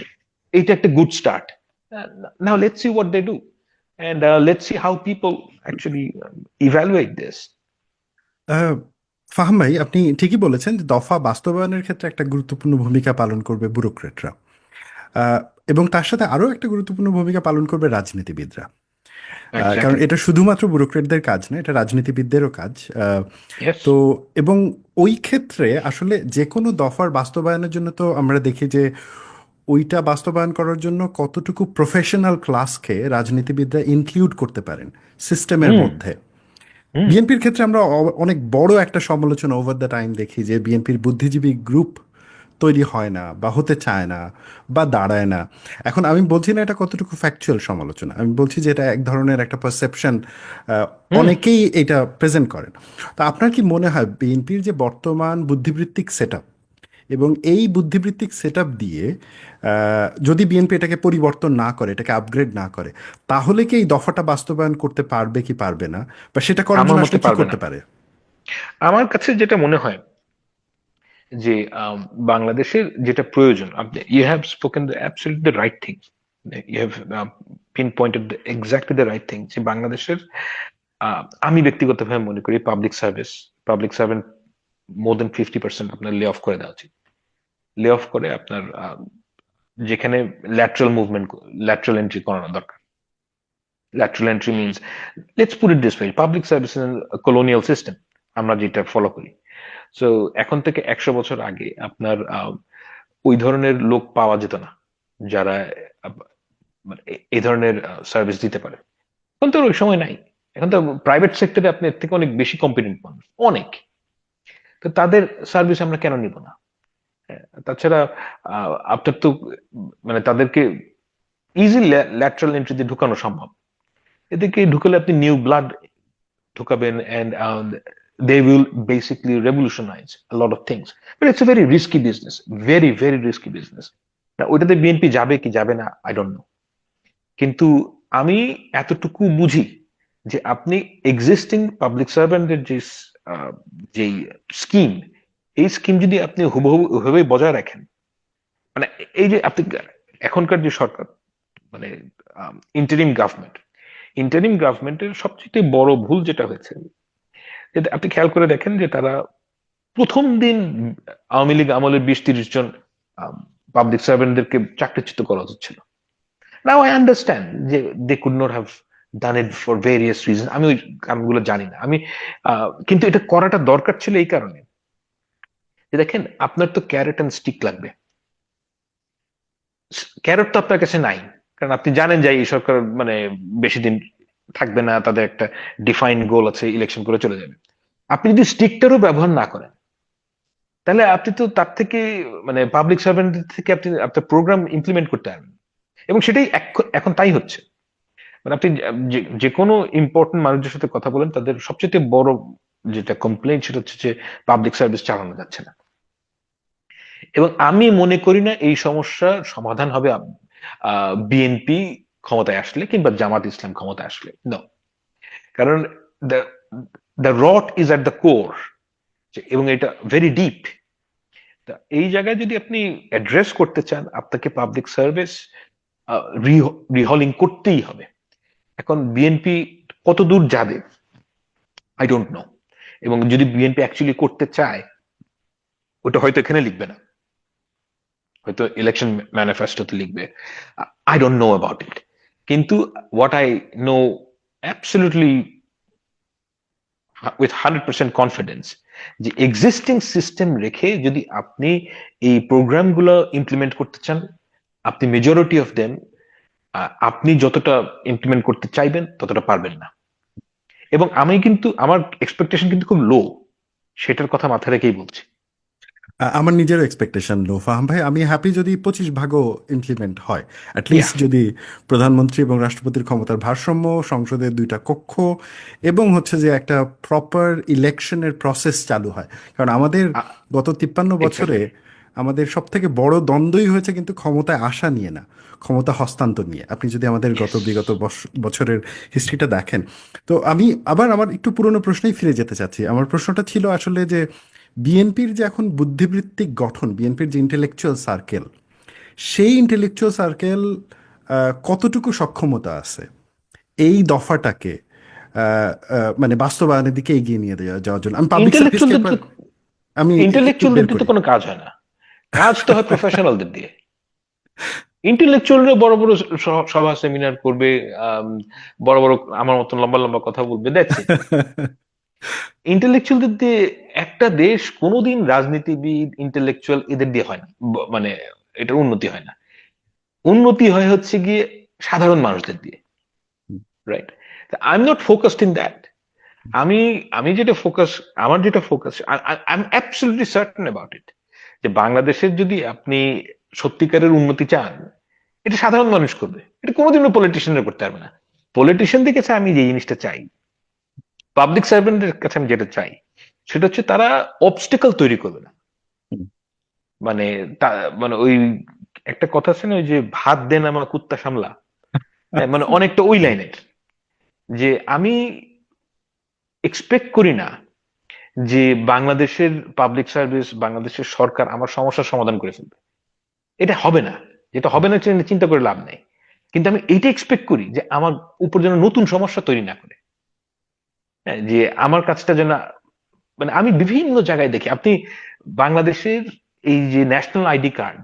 এইটা একটা good start. Now let's see what they do, and let's see how people actually evaluate this. Ah, Faham ভাই, আপনি ঠিকই বলেছেন যে দফা বাস্তবায়নের ক্ষেত্রে একটা গুরুত্বপূর্ণ ভূমিকা পালন করবে ব্যুরোক্রেটরা, আহ, এবং তার সাথে আরও একটা গুরুত্বপূর্ণ ভূমিকা পালন করবে রাজনীতিবিদরা। কারণ Exactly. এটা শুধুমাত্র ব্যুরোক্রেটদের কাজ না, এটা রাজনীতিবিদদেরও কাজ। Yes. তো এবং ওই ক্ষেত্রে আসলে যে কোনো দফার বাস্তবায়নের জন্য তো আমরা দেখি যে ওইটা বাস্তবায়ন করার জন্য কতটুকু প্রফেশনাল ক্লাসকে রাজনীতিবিদরা ইনক্লুড করতে পারেন সিস্টেমের হুম মধ্যে। হুম বিএনপির ক্ষেত্রে আমরা অনেক বড় একটা সমালোচনা ওভার দ্য টাইম দেখি যে বিএনপির বুদ্ধিজীবী গ্রুপ তৈরি হয় না বা হতে চায় না বা দাঁড়ায় না। এখন আমি বলছি না এটা কতটুকু ফ্যাকচুয়াল সমালোচনা, আমি বলছি যে এটা এক ধরনের একটা পারসেপশন, হুম অনেকেই এটা প্রেজেন্ট করেন। তো আপনার কি মনে হয় বিএনপির যে বর্তমান বুদ্ধিবৃত্তিক সেট এবং এই বুদ্ধিবৃত্তিক সেট দিয়ে যদি বিএনপি এটাকে পরিবর্তন না করে, এটাকে আপগ্রেড না করে, তাহলে কি এই দফাটা বাস্তবায়ন করতে পারবে কি পারবে না, বা সেটা করার আমার জন্য মতে আসলে কি পারবে না। করতে পারে? আমার কাছে যেটা মনে হয় যে বাংলাদেশের যেটা প্রয়োজন, আপনি you have spoken the absolutely the right thing, you have pinpointed exactly the right thing, যে বাংলাদেশের আমি ব্যক্তিগতভাবে মনে করি পাবলিক সার্ভেন্ট মোর দেন 50% আপনার লে অফ করে দেওয়া উচিত। লে অফ করে আপনার যেখানে ল্যাটারাল এন্ট্রি করানো দরকার। Lateral entry means, let's put it this way, public service colonial system আমরা যেটা ফলো করি। সো এখন থেকে 100 বছর আগে আপনার ওই ধরনের লোক পাওয়া যেত না যারা মানে এই ধরনের সার্ভিস দিতে পারে। এখন তো আর ওই সময় নাই। এখন তো প্রাইভেট সেক্টরে আপনি এর থেকে অনেক বেশি কম্পিটেন্ট মানুষ, অনেক। তো তাদের সার্ভিস আমরা কেন নিব না? তাছাড়া আপনার তো মানে তাদেরকে ইজি ল্যাটারাল এন্ট্রি দিয়ে ঢুকানো সম্ভব। এদিকে ঢুকালে আপনি নিউ ব্লাড ঢুকাবেন, and they will basically revolutionize a lot of things, but it's a very risky business, very very risky business. না, ওইটাতে বিএনপি যাবে কি যাবে না আই ডোন্ট নো, কিন্তু আমি এতটুকু বুঝি যে আপনি এক্সিস্টিং পাবলিক সার্ভেন্টের যেই স্কিম, এই স্কিম যদি আপনি হুবহু ওইভাবেই বজায় রাখেন, মানে এই যে আপনি এখনকার যে সরকার, মানে ইন্টারিম গভর্নমেন্টের সবচেয়ে বড় ভুল যেটা হয়েছে, যেটা আপনি খেয়াল করে দেখেন যে তারা প্রথম দিন আওয়ামী লীগ আমলের 20-30 জন পাবলিক সার্ভেন্টদেরকে চাকরিচ্যুত করা উচিত ছিল। নাও আই আন্ডারস্ট্যান্ড যে they could not have done it for various reason, আমি ওই কারণগুলো জানি না আমি, কিন্তু এটা করাটা দরকার ছিল এই কারণে যে দেখেন আপনার তো ক্যারেট অ্যান্ড স্টিক লাগবে। ক্যারট তো আপনার কাছে নাই, কারণ আপনি জানেন যে এই সরকার মানে বেশি দিন থাকবে না, তাদের একটা ডিফাইন্ড গোল আছে, ইলেকশন করে চলে যাবে। আপনি যদি স্টিকটারও ব্যবহার না করেন, তাহলে আপনি তো তার থেকে মানে পাবলিক সার্ভেন্ট থেকে আপনি আপনার প্রোগ্রাম ইমপ্লিমেন্ট করতে পারবেন, এবং সেটাই এখন তাই হচ্ছে। মানে আপনি যে কোনো ইম্পর্টেন্ট মানুষদের সাথে কথা বলেন, তাদের সবচেয়ে বড় যেটা কমপ্লেইন সেটা হচ্ছে যে পাবলিক সার্ভিস চালানো যাচ্ছে না। এবং আমি মনে করি না এই সমস্যার সমাধান হবে বিএনপি ক্ষমতায় আসলে কিংবা জামাত ইসলাম ক্ষমতায় আসলে, নো। কারণ the the rot is at the core, এবং এটা ভেরি ডিপ। এই জায়গায় যদি আপনি অ্যাড্রেস করতে চান, আপনাকে পাবলিক সার্ভিস রিহলিং করতেই হবে। এখন বিএনপি কত দূর যাবে আই ডোন্ট নো, এবং যদি বিএনপি অ্যাকচুয়ালি করতে চায় ওটা হয়তো এখানে লিখবে না, হয়তো ইলেকশন ম্যানিফেস্টোতে লিখবে, I don't know about it. কিন্তু what I know absolutely with 100% confidence, যে এক্সিস্টিং সিস্টেম রেখে যদি আপনি এই প্রোগ্রামগুলো ইমপ্লিমেন্ট করতে চান, আপনি মেজরিটি অফ দেম আপনি যতটা ইমপ্লিমেন্ট করতে চাইবেন ততটা পারবেন না। এবং আমি কিন্তু আমার এক্সপেকটেশন কিন্তু খুব লো, সেটার কথা মাথায় রেখেই বলছি। আমার নিজেরও এক্সপেকটেশন লো ফাহাম ভাই। আমি হ্যাপি যদি 25 ভাগও ইমপ্লিমেন্ট হয়, ইয়া, অ্যাটলিস্ট যদি প্রধানমন্ত্রী এবং রাষ্ট্রপতির ক্ষমতার ভারসাম্য, সংসদের 2টা কক্ষ, এবং হচ্ছে যে একটা প্রপার ইলেকশনের প্রসেস চালু হয়। কারণ আমাদের গত 53 বছরে এক্স্যাক্টলি। আমাদের সব থেকে বড় দ্বন্দ্বই হয়েছে কিন্তু ক্ষমতায় আসা নিয়ে না, ক্ষমতা হস্তান্তর নিয়ে। আপনি যদি আমাদের ইয়েস। বিগত বছরের হিস্ট্রিটা দেখেন। তো আমি আবার আমার একটু পুরনো প্রশ্নেই ফিরে যেতে চাচ্ছি। আমার প্রশ্নটা ছিল আসলে যে বিএনপির যে এখন বুদ্ধিবৃত্তিক গঠন, বিএনপির যে ইন্টেলেকচুয়াল সার্কেল, সেই ইন্টেলেকচুয়াল সার্কেল কতটুকু সক্ষমতা আছে এই দফাটাকে মানে বাস্তবায়নের দিকে এগিয়ে নিয়ে যাওয়ার জন্য। আমি পাবলিক সার্ভিসকে ইন্টেলেকচুয়ালদের আমি একটু বের ইন্টেলেকচুয়ালদের দিয়ে করি। তো কোনো কাজ হয় না, কাজ তো হয় প্রফেশনালদের দিয়ে। ইন্টেলেকচুয়ালরা বড় বড় সভা সেমিনার করবে, আম, বড় বড় আমার মতন লম্বা লম্বা কথা বলবে, দ্যাটস ইট। ইন্টেলেকচুয়ালদের দিয়ে একটা দেশ কোনোদিন রাজনীতিবিদ ইন্টেলেকচুয়াল এদের দিয়ে হয় না, মানে এটার উন্নতি হয় না। উন্নতি হয় হচ্ছে গিয়ে সাধারণ মানুষদের দিয়ে, right? I am not focused in that. আমি আমি যেটা ফোকাস, আমার যেটা focus, I am absolutely certain about it, যে বাংলাদেশের যদি আপনি সত্যিকারের উন্নতি চান, এটা সাধারণ মানুষ করবে, এটা কোনোদিনও পলিটিশিয়ানরা করতে পারবে না। পলিটিশিয়ানদের কাছে আমি যে জিনিসটা চাই, পাবলিক সার্ভেন্টের কাছে আমি যেটা চাই, সেটা হচ্ছে তারা অবস্টেকল তৈরি করবে না। মানে মানে ওই একটা কথা আছে না, ওই যে ভাত দেন আমার কুত্তা সামলা, হ্যাঁ, মানে অনেকটা ওই লাইনের। যে আমি এক্সপেক্ট করি না যে বাংলাদেশের পাবলিক সার্ভিস, বাংলাদেশের সরকার আমার সমস্যার সমাধান করে ফেলবে, এটা হবে না। যেটা হবে না চিন্তা করে লাভ নেই। কিন্তু আমি এইটা এক্সপেক্ট করি যে আমার উপর যেন নতুন সমস্যা তৈরি না করে, হ্যাঁ, যে আমার কাজটা যেন, মানে আমি বিভিন্ন জায়গায় দেখি আপনি বাংলাদেশের এই যে ন্যাশনাল আইডি কার্ড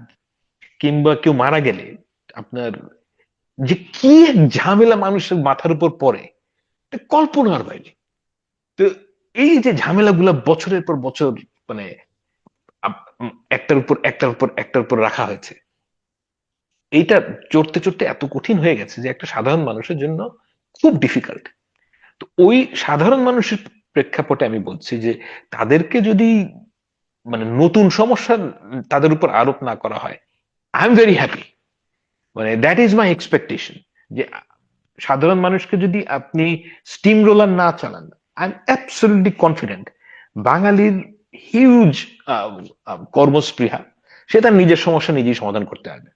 কিংবা কেউ মারা গেলে আপনার যে কি এক ঝামেলা মানুষের মাথার উপর পড়ে, এটা কল্পনার বাইরে। তো এই যে ঝামেলাগুলা বছরের পর বছর, মানে একটার উপর রাখা হয়েছে, এইটা চড়তে চড়তে এত কঠিন হয়ে গেছে যে একটা সাধারণ মানুষের জন্য খুব ডিফিকাল্ট। তো ওই সাধারণ মানুষের প্রেক্ষাপটে আমি বলছি যে তাদেরকে যদি মানে নতুন সমস্যা তাদের উপর আরোপ না করা হয়, আই এম ভেরি হ্যাপি। মানে দ্যাট ইজ মাই এক্সপেকটেশন, যে সাধারণ মানুষকে যদি আপনি স্টিম রোলার না চালান, আই এম অ্যাবসলিউটলি কনফিডেন্ট বাঙালির হিউজ কর্মস্পৃহা, সে তার নিজের সমস্যা নিজেই সমাধান করতে পারবে।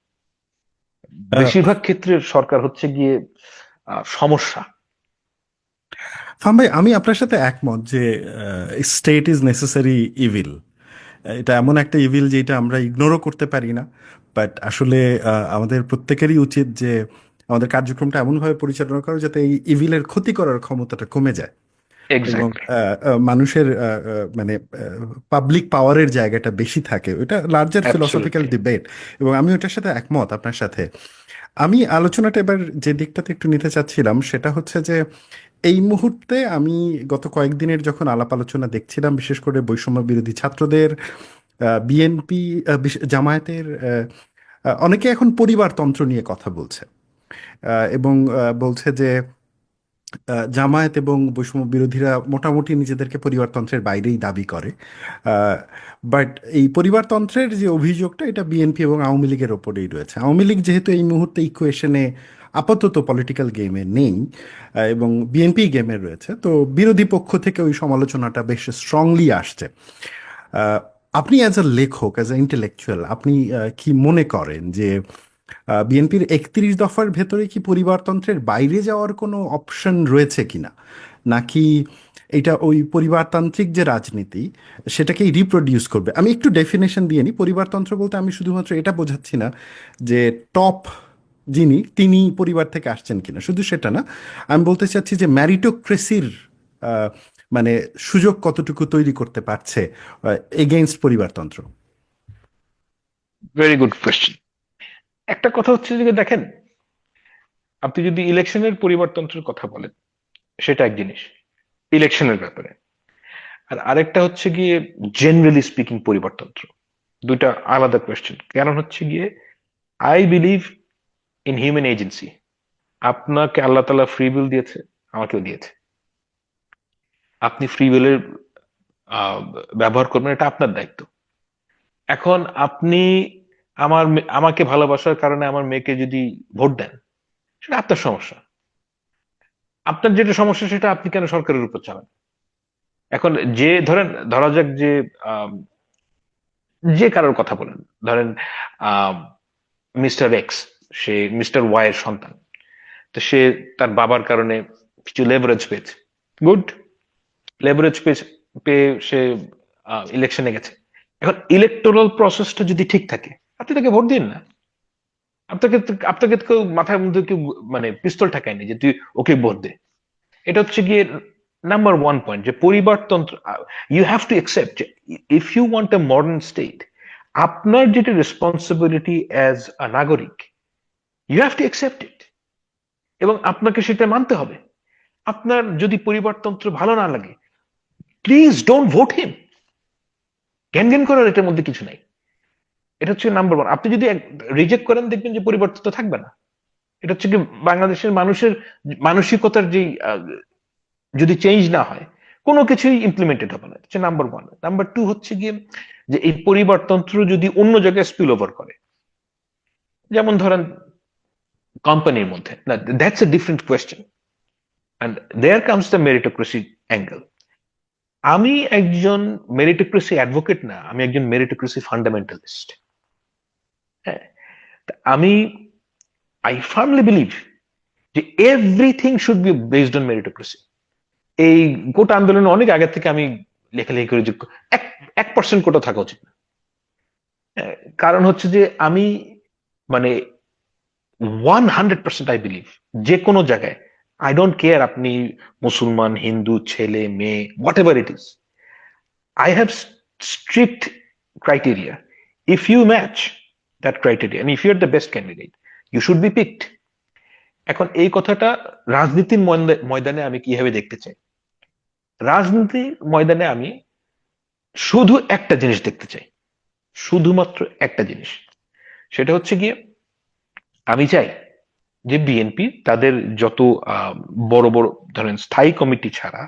আহ, বেশিরভাগ ক্ষেত্রে সরকার হচ্ছে গিয়ে সমস্যা। ফাহাম ভাই, আমি আপনার সাথে একমত যে স্টেট ইজ নেসেসারি ইভিল। এটা এমন একটা ইভিল যেটা আমরা ইগনোরও করতে পারি না। বাট আসলে আমাদের প্রত্যেকেরই উচিত যে আমাদের কার্যক্রমটা এমনভাবে পরিচালনা করা যাতে এই ইভিলের ক্ষতি করার ক্ষমতাটা কমে যায় এবং এক্স্যাক্টলি। মানুষের মানে পাবলিক পাওয়ারের জায়গাটা বেশি থাকে। ওটা লার্জার ফিলসফিক্যাল অ্যাবসলিউটলি। ডিবেট এবং আমি ওটার সাথে একমত আপনার সাথে। আমি আলোচনাটা এবার যে দিকটাতে একটু নিতে চাচ্ছিলাম সেটা হচ্ছে যে এই মুহূর্তে আমি গত কয়েকদিনের যখন আলাপ আলোচনা দেখছিলাম, বিশেষ করে বৈষম্য বিরোধী ছাত্রদের, বিএনপি, জামায়াতের অনেকে এখন পরিবারতন্ত্র নিয়ে কথা বলছে এবং বলছে যে জামায়াত এবং বৈষম্য বিরোধীরা মোটামুটি নিজেদেরকে পরিবারতন্ত্রের বাইরেই দাবি করে। বাট এই পরিবারতন্ত্রের যে অভিযোগটা, এটা বিএনপি এবং আওয়ামী লীগের ওপরেই রয়েছে। আওয়ামী লীগ যেহেতু এই মুহূর্তে ইকুয়েশনে আপাতত পলিটিক্যাল গেমে নেই এবং বিএনপি গেমে রয়েছে, তো বিরোধী পক্ষ থেকে ওই সমালোচনাটা বেশ স্ট্রংলি আসছে। আহ, আপনি অ্যাজ আ লেখক, অ্যাজ আ ইন্টেলেকচুয়াল, আপনি কি মনে করেন যে বিএনপির 31 দফার ভেতরে কি পরিবারতন্ত্রের বাইরে যাওয়ার কোনো অপশন রয়েছে কিনা, নাকি এটা ওই পরিবারতান্ত্রিক যে রাজনীতি সেটাকেই রিপ্রোডিউস করবে? আমি একটু ডেফিনেশন দিয়ে নিই। পরিবারতন্ত্র বলতে আমি শুধুমাত্র এটা বোঝাচ্ছি না যে টপ যিনি তিনি পরিবার থেকে আসছেন কিনা, শুধু সেটা না। আমি বলতে চাচ্ছি যে ম্যারিটোক্রেসির মানে সুযোগ কতটুকু তৈরি করতে পারছে এগেইনস্ট পরিবারতন্ত্র। Very good question. একটা কথা হচ্ছে যে দেখেন, আপনি যদি ইলেকশনের পরিবারতন্ত্রের কথা বলেন, সেটা এক জিনিস, ইলেকশনের ব্যাপারে। আর আরেকটা হচ্ছে গিয়ে জেনারেলি স্পিকিং পরিবারতন্ত্র। দুইটা আলাদা কোয়েশ্চেন। কারণ হচ্ছে গিয়ে I believe in human agency. আপনাকে আল্লাহ তাআলা ফ্রি উইল দিয়েছে, আমাকেও দিয়েছে। আপনি ফ্রি উইলের ব্যবহার করবেন, এটা আপনার দায়িত্ব। এখন আপনি আমাকে ভালোবাসার কারণে আমার মেয়েকে যদি ভোট দেন, সেটা আপনার সমস্যা। আপনার যেটা সমস্যা সেটা আপনি কেন সরকারের উপর চালান? এখন যে ধরা যাক যে আম, যে কারোর কথা বলেন, ধরেন মিস্টার এক্স, সে মিস্টার ওয়াই এর সন্তান। তো সে তার বাবার কারণে কিছু লেভারেজ পেয়েছে। গুড। লেভারেজ পেয়ে সে ইলেকশনে গেছে। এখন ইলেকটোরাল প্রসেসটা যদি ঠিক থাকে, আপনি তাকে ভোট দিন না। আপনাকে আপনাকে তো কেউ মাথার মধ্যে কেউ মানে পিস্তল ঠেকায়নি যে তুই ওকে ভোট দে। এটা হচ্ছে গিয়ে নাম্বার ওয়ান পয়েন্ট, যে পরিবারতন্ত্র। You have to accept, if you want a modern state, আপনার যেটা রেসপন্সিবিলিটি অ্যাজ আ নাগরিক, you have to accept it, এবং আপনাকে সেটা মানতে হবে। আপনার যদি পরিবারতন্ত্র ভালো না লাগে, প্লিজ ডোন্ট ভোট হিম। জ্ঞান জ্ঞান করার এটার মধ্যে কিছু নাই। এটা হচ্ছে নাম্বার ওয়ান। আপনি যদি রিজেক্ট করেন, দেখবেন যে পরিবর্তন থাকবে না। এটা হচ্ছে কি, বাংলাদেশের মানুষের মানসিকতার যে যদি চেঞ্জ না হয়, কোনো কিছুই ইমপ্লিমেন্টেড হবে না। হচ্ছে নাম্বার ওয়ান। নাম্বার টু হচ্ছে গিয়ে যে এই পরিবারতন্ত্র যদি অন্য জায়গায় স্পিল ওভার করে, যেমন ধরেন কোম্পানির মধ্যে, না, that's a different question. And there comes the meritocracy angle. আমি একজন মেরিটোক্রেসি অ্যাডভোকেট না, আমি একজন মেরিটোক্রেসি ফান্ডামেন্টালিস্ট। হ্যাঁ, তা আমি আই ফার্মলি বিলিভ যে everything should be based on meritocracy. এই কোটা আন্দোলনে অনেক আগে থেকে আমি লেখালেখি করি যে এক 1% কোটা থাকা উচিত না। হ্যাঁ, কারণ হচ্ছে যে আমি মানে 100% আই বিলিভ, যে কোনো জায়গায়, আই ডোন্ট কেয়ার আপনি মুসলমান, হিন্দু, ছেলে, মেয়ে, whatever it is, I have strict criteria. If you match that criteria and if you're the best candidate, you should be picked. এখন এই কথাটা রাজনীতির ময়দানে আমি কিভাবে দেখতে চাই? রাজনীতির ময়দানে আমি শুধু একটা জিনিস দেখতে চাই, শুধুমাত্র একটা জিনিস। সেটা হচ্ছে গিয়ে আমি চাই যে বিএনপি তাদের যত বড় বড়, ধরেন স্থায়ী কমিটি ছাড়া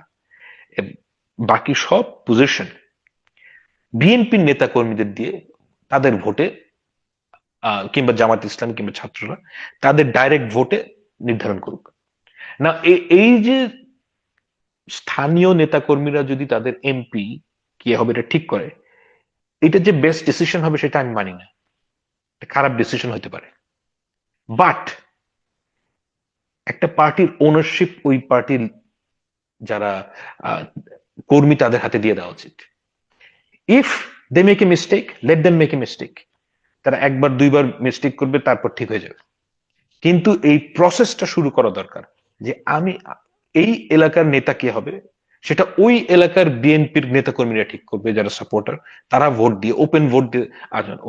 বাকি সব পজিশন বিএনপির নেতা কর্মীদের দিয়ে, তাদের ভোটে, কিংবা জামাত ইসলাম কিংবা ছাত্ররা তাদের ডাইরেক্ট ভোটে নির্ধারণ করুক। না, এই যে স্থানীয় নেতাকর্মীরা যদি তাদের এমপি কি হবে এটা ঠিক করে, এটা যে বেস্ট ডিসিশন হবে সেটা আমি মানি না। এটা খারাপ ডিসিশন হতে পারে। বাট একটা পার্টির ওনারশিপ ওই পার্টির যারা আহ, কর্মী তাদের হাতে দিয়ে দেওয়া উচিত। If they make a mistake, let them make a mistake. তারা একবার দুইবার মিস্টেক করবে, তারপর ঠিক হয়ে যাবে। কিন্তু এই প্রসেসটা শুরু করা দরকার যে আমি এই এলাকার নেতা কে হবে সেটা ওই এলাকার বিএনপির নেতা কর্মীরা ঠিক করবে, যারা সাপোর্টার। তারা ভোট দিয়ে, ওপেন ভোট দিয়ে,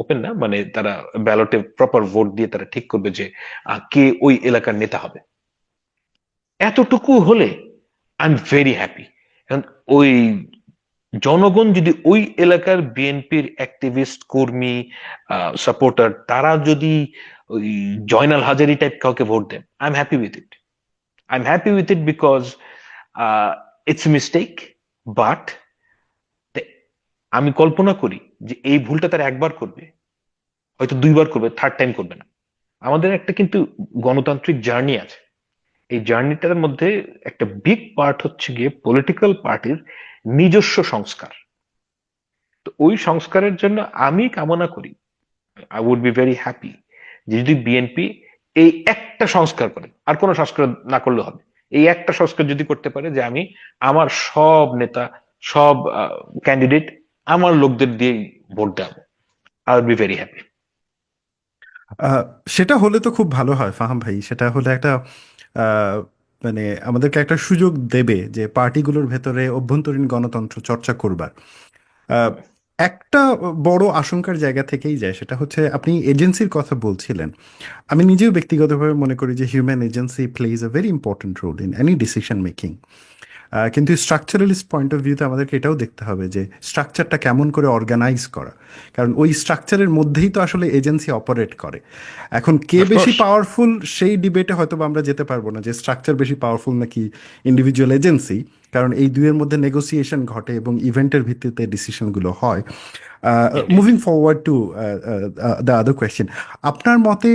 ওপেন না মানে তারা ব্যালটে প্রপার ভোট দিয়ে তারা ঠিক করবে যে কে ওই এলাকার নেতা হবে। এতটুকু হলে আই এম ভেরি হ্যাপি। ওই জনগণ যদি ওই এলাকার বিএনপির অ্যাক্টিভিস্ট কর্মী সাপোর্টার তারা যদি ওই জয়নাল হাজারি টাইপ কাউকে ভোট দেন, I am happy with it. I am happy with it because it's mistake. But আমি কল্পনা করি যে এই ভুলটা তারা একবার করবে, হয়তো দুইবার করবে, থার্ড টাইম করবে না। আমাদের একটা কিন্তু গণতান্ত্রিক জার্নি আছে। এই জার্নিটার মধ্যে একটা বিগ পার্ট হচ্ছে গিয়ে পলিটিক্যাল পার্টির নিজস্ব সংস্কার। তো ওই সংস্কারের জন্য আমি কামনা করি, I would be very happy যে যদি বিএনপি এই একটা সংস্কার করে, আর কোনো সংস্কার না করলে হবে, এই একটা সংস্কার যদি করতে পারে যে আমি আমার সব নেতা, সব ক্যান্ডিডেট আমার লোকদের দিয়ে ভোট দেবো, I would be very happy. আহ, সেটা হলে তো খুব ভালো হয় ফাহাম ভাই। সেটা হলে একটা আহ, মানে আমাদেরকে একটা সুযোগ দেবে যে পার্টিগুলোর ভেতরে অভ্যন্তরীণ গণতন্ত্র চর্চা করবার। আহ, একটা বড় আশঙ্কার জায়গা থেকেই যায়, সেটা হচ্ছে আপনি এজেন্সির কথা বলছিলেন। আমি নিজেও ব্যক্তিগতভাবে মনে করি যে human agency plays a very important role in any decision making. কিন্তু স্ট্রাকচারালিস্ট পয়েন্ট অফ ভিউতে আমাদেরকে এটাও দেখতে হবে যে স্ট্রাকচারটা কেমন করে অর্গানাইজ করা, কারণ ওই স্ট্রাকচারের মধ্যেই তো আসলে এজেন্সি অপারেট করে। এখন কে বেশি অফকোর্স। পাওয়ারফুল সেই ডিবেটে হয়তো বা আমরা যেতে পারবো না যে স্ট্রাকচার বেশি পাওয়ারফুল নাকি ইন্ডিভিজুয়াল এজেন্সি, কারণ এই দুইয়ের মধ্যে নেগোসিয়েশন ঘটে এবং ইভেন্টের ভিত্তিতে ডিসিশনগুলো হয়। Moving forward to the other question, আপনার মতে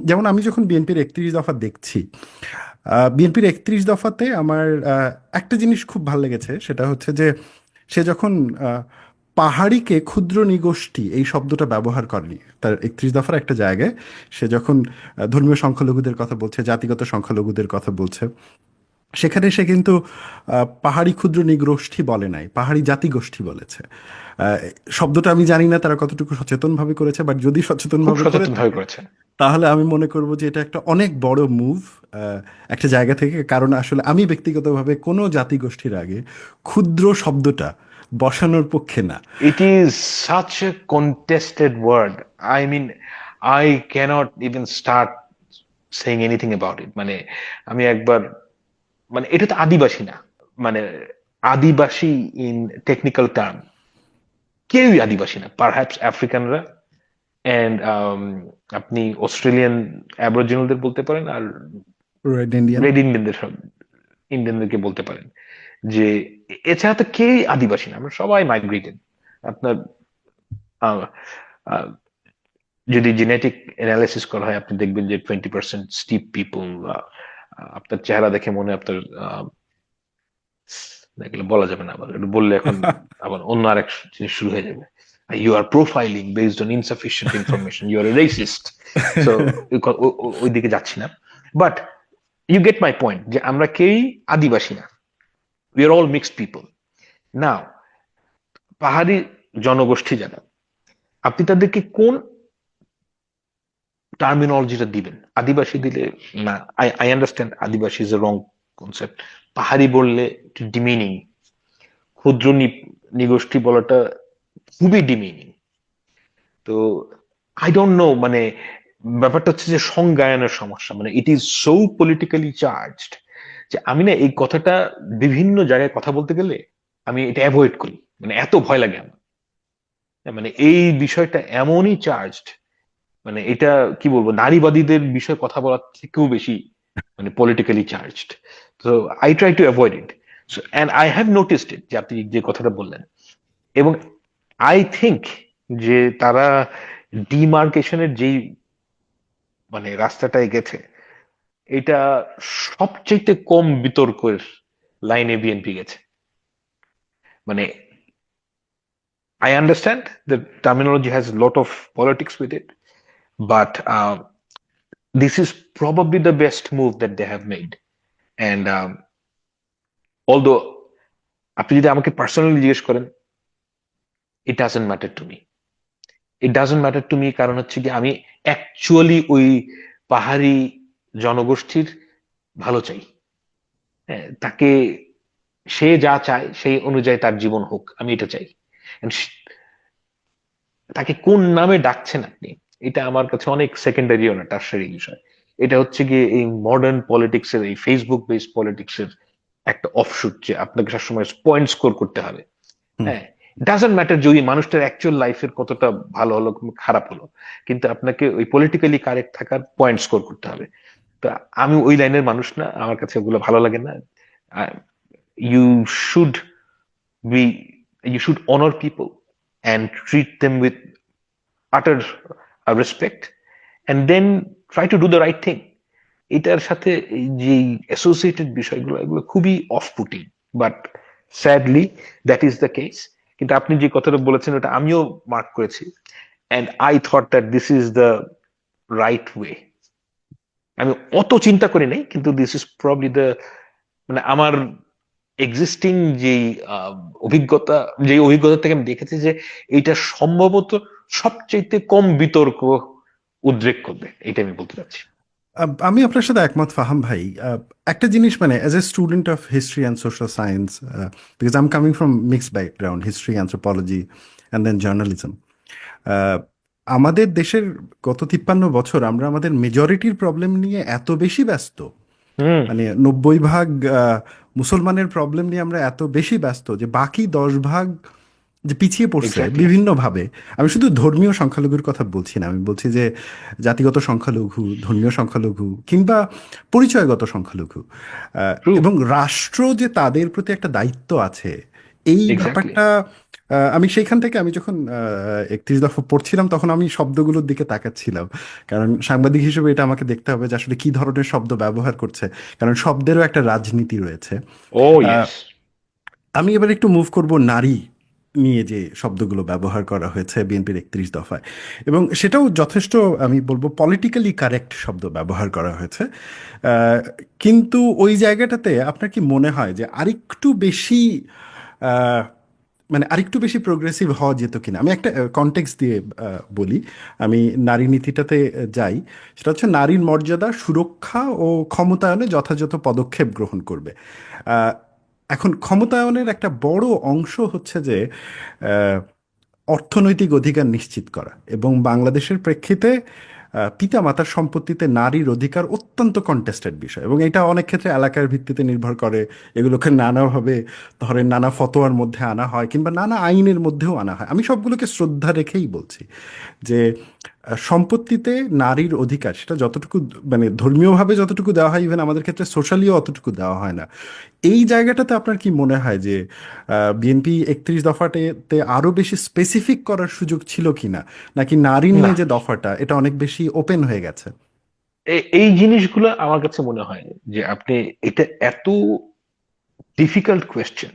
যেমন আমি যখন বিএনপির 31 দফা দেখছি, বিএনপির 31 দফাতে আমার একটা জিনিস খুব ভালো লেগেছে, সেটা হচ্ছে যে সে যখন পাহাড়িকে ক্ষুদ্র নিগোষ্ঠী এই শব্দটা ব্যবহার করেনি তার 31 দফার একটা জায়গায়। সে যখন ধর্মীয় সংখ্যালঘুদের কথা বলছে, জাতিগত সংখ্যালঘুদের কথা বলছে, সেখানে সে কিন্তু পাহাড়ি ক্ষুদ্র নিগোষ্ঠী বলে নাই, পাহাড়ি জাতিগোষ্ঠী বলেছে। আহ, শব্দটা আমি জানি না তারা কতটুকু সচেতনভাবে করেছে, বাট যদি খুব সচেতনভাবে করে সচেতন ভাবে থাকে করেছে। তাহলে আমি মনে করব যে এটা একটা অনেক বড় মুভ একটা জায়গা থেকে। কারণ আসলে আমি ব্যক্তিগতভাবে কোনো জাতিগোষ্ঠীর আগে ক্ষুদ্র শব্দটা বসানোর পক্ষে না। It is such a contested word. I mean, I cannot even start saying anything about it. মানে আমি একবার, মানে এটা তো আদিবাসী না, মানে আদিবাসী ইন টেকনিক্যাল টার্ম কেউই আদিবাসী না, পারহ্যাপস আফ্রিকানরা এন্ড আপনি অস্ট্রেলিয়ান অ্যাবরিজিনালদের বলতে পারেন, আর রেড ইন্ডিয়ান। রেড ইন্ডিয়ানদের সব ইন্ডিয়ানদেরকে বলতে পারেন। যে এছাড়া তো কেউই আদিবাসী না, আমরা সবাই মাইগ্রেটেড। আপনার আহ, আহ, যদি জেনেটিক অ্যানালিসিস করা হয় আপনি দেখবেন যে 20% স্টিপ পিপল, আপনার চেহারা দেখে মনে হয় আপনার এগুলো বলা যাবে না, আবার একটু বললে এখন আবার অন্য আরেক জিনিস শুরু হয়ে যাবে। You are profiling based on insufficient information, you are a racist. So ওই দিকে যাচ্ছি না, but you get my point যে আমরা কেউই আদিবাসী না, we are all mixed people. Now পাহাড়ি জনগোষ্ঠী যারা, আপনি তাদেরকে কোন টার্মিনোলজিটা দিবেন? আদিবাসী দিলে না, I understand Adivasi is a wrong concept. পাহাড়ি বললে একটু ডিমিনিং, ক্ষুদ্র নিগোষ্ঠী বলাটা খুবই ডিমিনিং। তো আই ডোন্ট নো, মানে ব্যাপারটা হচ্ছে যে সংজ্ঞায়নের সমস্যা, মানে it is so politically charged যে আমি না এই কথাটা বিভিন্ন জায়গায় কথা বলতে গেলে আমি এটা অ্যাভয়েড করি, মানে এত ভয় লাগে আমার। মানে এই বিষয়টা এমনই চার্জড, মানে এটা কি বলবো, নারীবাদীদের বিষয়ে কথা বলার থেকেও বেশি মানে পলিটিক্যালি চার্জড। তো I try to avoid it. So and I have noticed it যে আপনি যে কথাটা বললেন। এবং আই থিঙ্ক যে তারা ডিমার্কেশনের যেই মানে রাস্তাটায় গেছে, এটা সবচেয়ে কম বিতর্কের লাইনে বিএনপি গেছে। মানে I understand the terminology has a lot of politics with it, but this is probably the best move that they have made. And although আপনি যদি আমাকে পার্সোনালি জিজ্ঞেস করেন, it doesn't matter to me. It doesn't matter to me কারণ হচ্ছে কি আমি actually ওই পাহাড়ি জনগোষ্ঠীর ভালো চাই। হ্যাঁ, তাকে সে যা চায় সেই অনুযায়ী তার জীবন হোক, আমি এটা চাই। And তাকে কোন নামে ডাকছেন আপনি, এটা আমার কাছে অনেক সেকেন্ডারি না টার্সারি বিষয়। এটা হচ্ছে গিয়ে এই মডার্ন পলিটিক্স এর, এই ফেসবুক বেসড পলিটিক্স এর একটা অফশুট, যে আপনাকে সবসময় পয়েন্ট স্কোর করতে হবে। হুম। হ্যাঁ, ডাজন্ট ম্যাটার যদি মানুষটার অ্যাকচুয়াল লাইফের কতটা ভালো হলো খারাপ হলো, কিন্তু আপনাকে ওই পলিটিক্যালি কারেক্ট থাকার পয়েন্ট স্কোর করতে হবে। তো আমি ওই লাইনের মানুষ না, আমার কাছে ওগুলো ভালো লাগে না। You should be, you should honour people and treat them with utter respect and then try to do the right thing. এটার সাথে এই যে অ্যাসোসিয়েটেড বিষয়গুলো, এগুলো খুবই of putting, but sadly that is the case. কিন্তু আপনি যে কথাটা বলেছেন ওটা আমিও মার্ক করেছি, and I thought that this is the right way. আমি অত চিন্তা করি নাই, কিন্তু দিস ইজ প্রবলি দ্য, মানে আমার এক্সিস্টিং যেই অভিজ্ঞতা, যে অভিজ্ঞতা থেকে আমি দেখেছি যে এইটা সম্ভবত সবচেয়ে কম বিতর্ক উদ্রেক করবে, এটা আমি বলতে চাচ্ছি। আমি আপনার সাথে একমত ফাহাম ভাই। একটা জিনিস মানে as a student of history and social science, because I am coming from mixed background, history, anthropology and then journalism. আমাদের দেশের গত 53 বছর আমরা আমাদের মেজরিটির প্রবলেম নিয়ে এত বেশি ব্যস্ত, হুম, মানে 90 ভাগ মুসলমানের প্রবলেম নিয়ে আমরা এত বেশি ব্যস্ত যে বাকি 10 ভাগ যে পিছিয়ে পড়ছে এক্স্যাক্টলি। বিভিন্নভাবে। আমি শুধু ধর্মীয় সংখ্যালঘুর কথা বলছি না, আমি বলছি যে জাতিগত সংখ্যালঘু, ধর্মীয় সংখ্যালঘু কিংবা পরিচয়গত সংখ্যালঘু, ট্রু। এবং রাষ্ট্র যে তাদের প্রতি একটা দায়িত্ব আছে, এই এক্স্যাক্টলি। ব্যাপারটা আমি সেইখান থেকে, আমি যখন 31 দফা পড়ছিলাম তখন আমি শব্দগুলোর দিকে তাকাচ্ছিলাম, কারণ সাংবাদিক হিসেবে এটা আমাকে দেখতে হবে যে আসলে কি ধরনের শব্দ ব্যবহার করছে, কারণ শব্দেরও একটা রাজনীতি রয়েছে। ও আহ, ইয়েস। আমি এবার একটু মুভ করব নারী নিয়ে, যে শব্দগুলো ব্যবহার করা হয়েছে বিএনপির 31 দফায়, এবং সেটাও যথেষ্ট আমি বলবো পলিটিক্যালি কারেক্ট শব্দ ব্যবহার করা হয়েছে। আহ, কিন্তু ওই জায়গাটাতে আপনার কি মনে হয় যে আরেকটু বেশি আহ, মানে আরেকটু বেশি প্রোগ্রেসিভ হওয়া যেত কিনা? আমি একটা কনটেক্সট দিয়ে বলি, আমি নারী নীতিটাতে যাই। সেটা হচ্ছে নারীর মর্যাদা সুরক্ষা ও ক্ষমতায়নে যথাযথ পদক্ষেপ গ্রহণ করবে। আহ, এখন ক্ষমতায়নের একটা বড় অংশ হচ্ছে যে আহ, অর্থনৈতিক অধিকার নিশ্চিত করা, এবং বাংলাদেশের প্রেক্ষিতে পিতামাতার সম্পত্তিতে নারীর অধিকার অত্যন্ত কন্টেস্টেড বিষয়, এবং এটা অনেক ক্ষেত্রে এলাকার ভিত্তিতে নির্ভর করে। এগুলোকে নানাভাবে ধরেন নানা ফতোয়ার মধ্যে আনা হয় কিংবা নানা আইনের মধ্যেও আনা হয়। আমি সবগুলোকে শ্রদ্ধা রেখেই বলছি যে সম্পত্তিতে নারীর অধিকার সেটা যতটুকু, মানে ধর্মীয়ভাবে যতটুকু দেওয়া হয়, ইভেন আমাদের ক্ষেত্রে সোশ্যালিও অতটুকু দেওয়া হয় না। এই জায়গাটাতে আপনার কি মনে হয় যে বিএনপি 31 দফাতে আরো বেশি স্পেসিফিক করার সুযোগ ছিল কিনা, নাকি নারী না, নিয়ে যে দফাটা এটা অনেক বেশি ওপেন হয়ে গেছে? এই জিনিসগুলো আমার কাছে মনে হয় যে আপনি, এটা এত ডিফিকাল্ট কোয়েশ্চেন,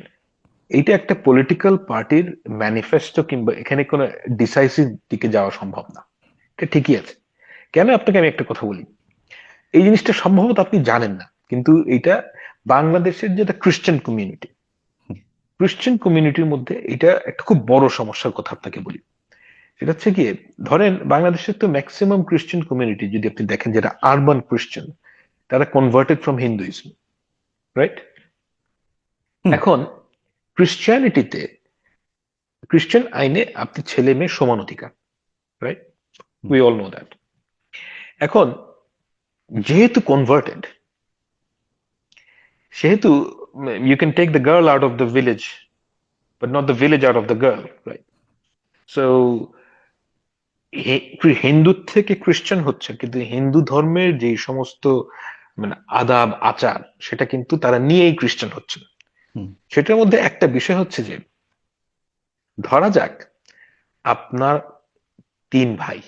এটা একটা পলিটিক্যাল পার্টির ম্যানিফেস্টো কিংবা এখানে কোনো ডিসাইসিভ দিকে যাওয়া সম্ভব না। এটা ঠিকই আছে। কেন, আপনাকে আমি একটা কথা বলি। এই জিনিসটা সম্ভবত আপনি জানেন না, কিন্তু এটা বাংলাদেশের যেটা ক্রিশ্চিয়ান কমিউনিটি, ক্রিশ্চিয়ান কমিউনিটির মধ্যে এটা একটা খুব বড় সমস্যার কথা আপনাকে বলি। সেটা হচ্ছে গিয়ে, ধরেন বাংলাদেশের তো ম্যাক্সিমাম ক্রিশ্চিয়ান কমিউনিটি যদি আপনি দেখেন, যেটা আরবান ক্রিশ্চিয়ান, তারা converted from Hinduism, right? Hmm. এখন ক্রিশ্চিয়ানিটিতে, ক্রিশ্চিয়ান আইনে আপনি ছেলে মেয়ে সমান অধিকার, right? Hmm. We all know that. এখন যেহেতু কনভার্টেড, সেহেতু you can take the girl out of the village, but not the village out of the girl, right? So Hindu থেকে ক্রিশ্চিয়ান হচ্ছে, কিন্তু হিন্দু ধর্মের যে সমস্ত মানে আদাব আচার, সেটা কিন্তু তারা নিয়েই ক্রিশ্চিয়ান হচ্ছে। হুম। সেটার মধ্যে একটা বিষয় হচ্ছে যে, ধরা যাক আপনার 3 ভাই,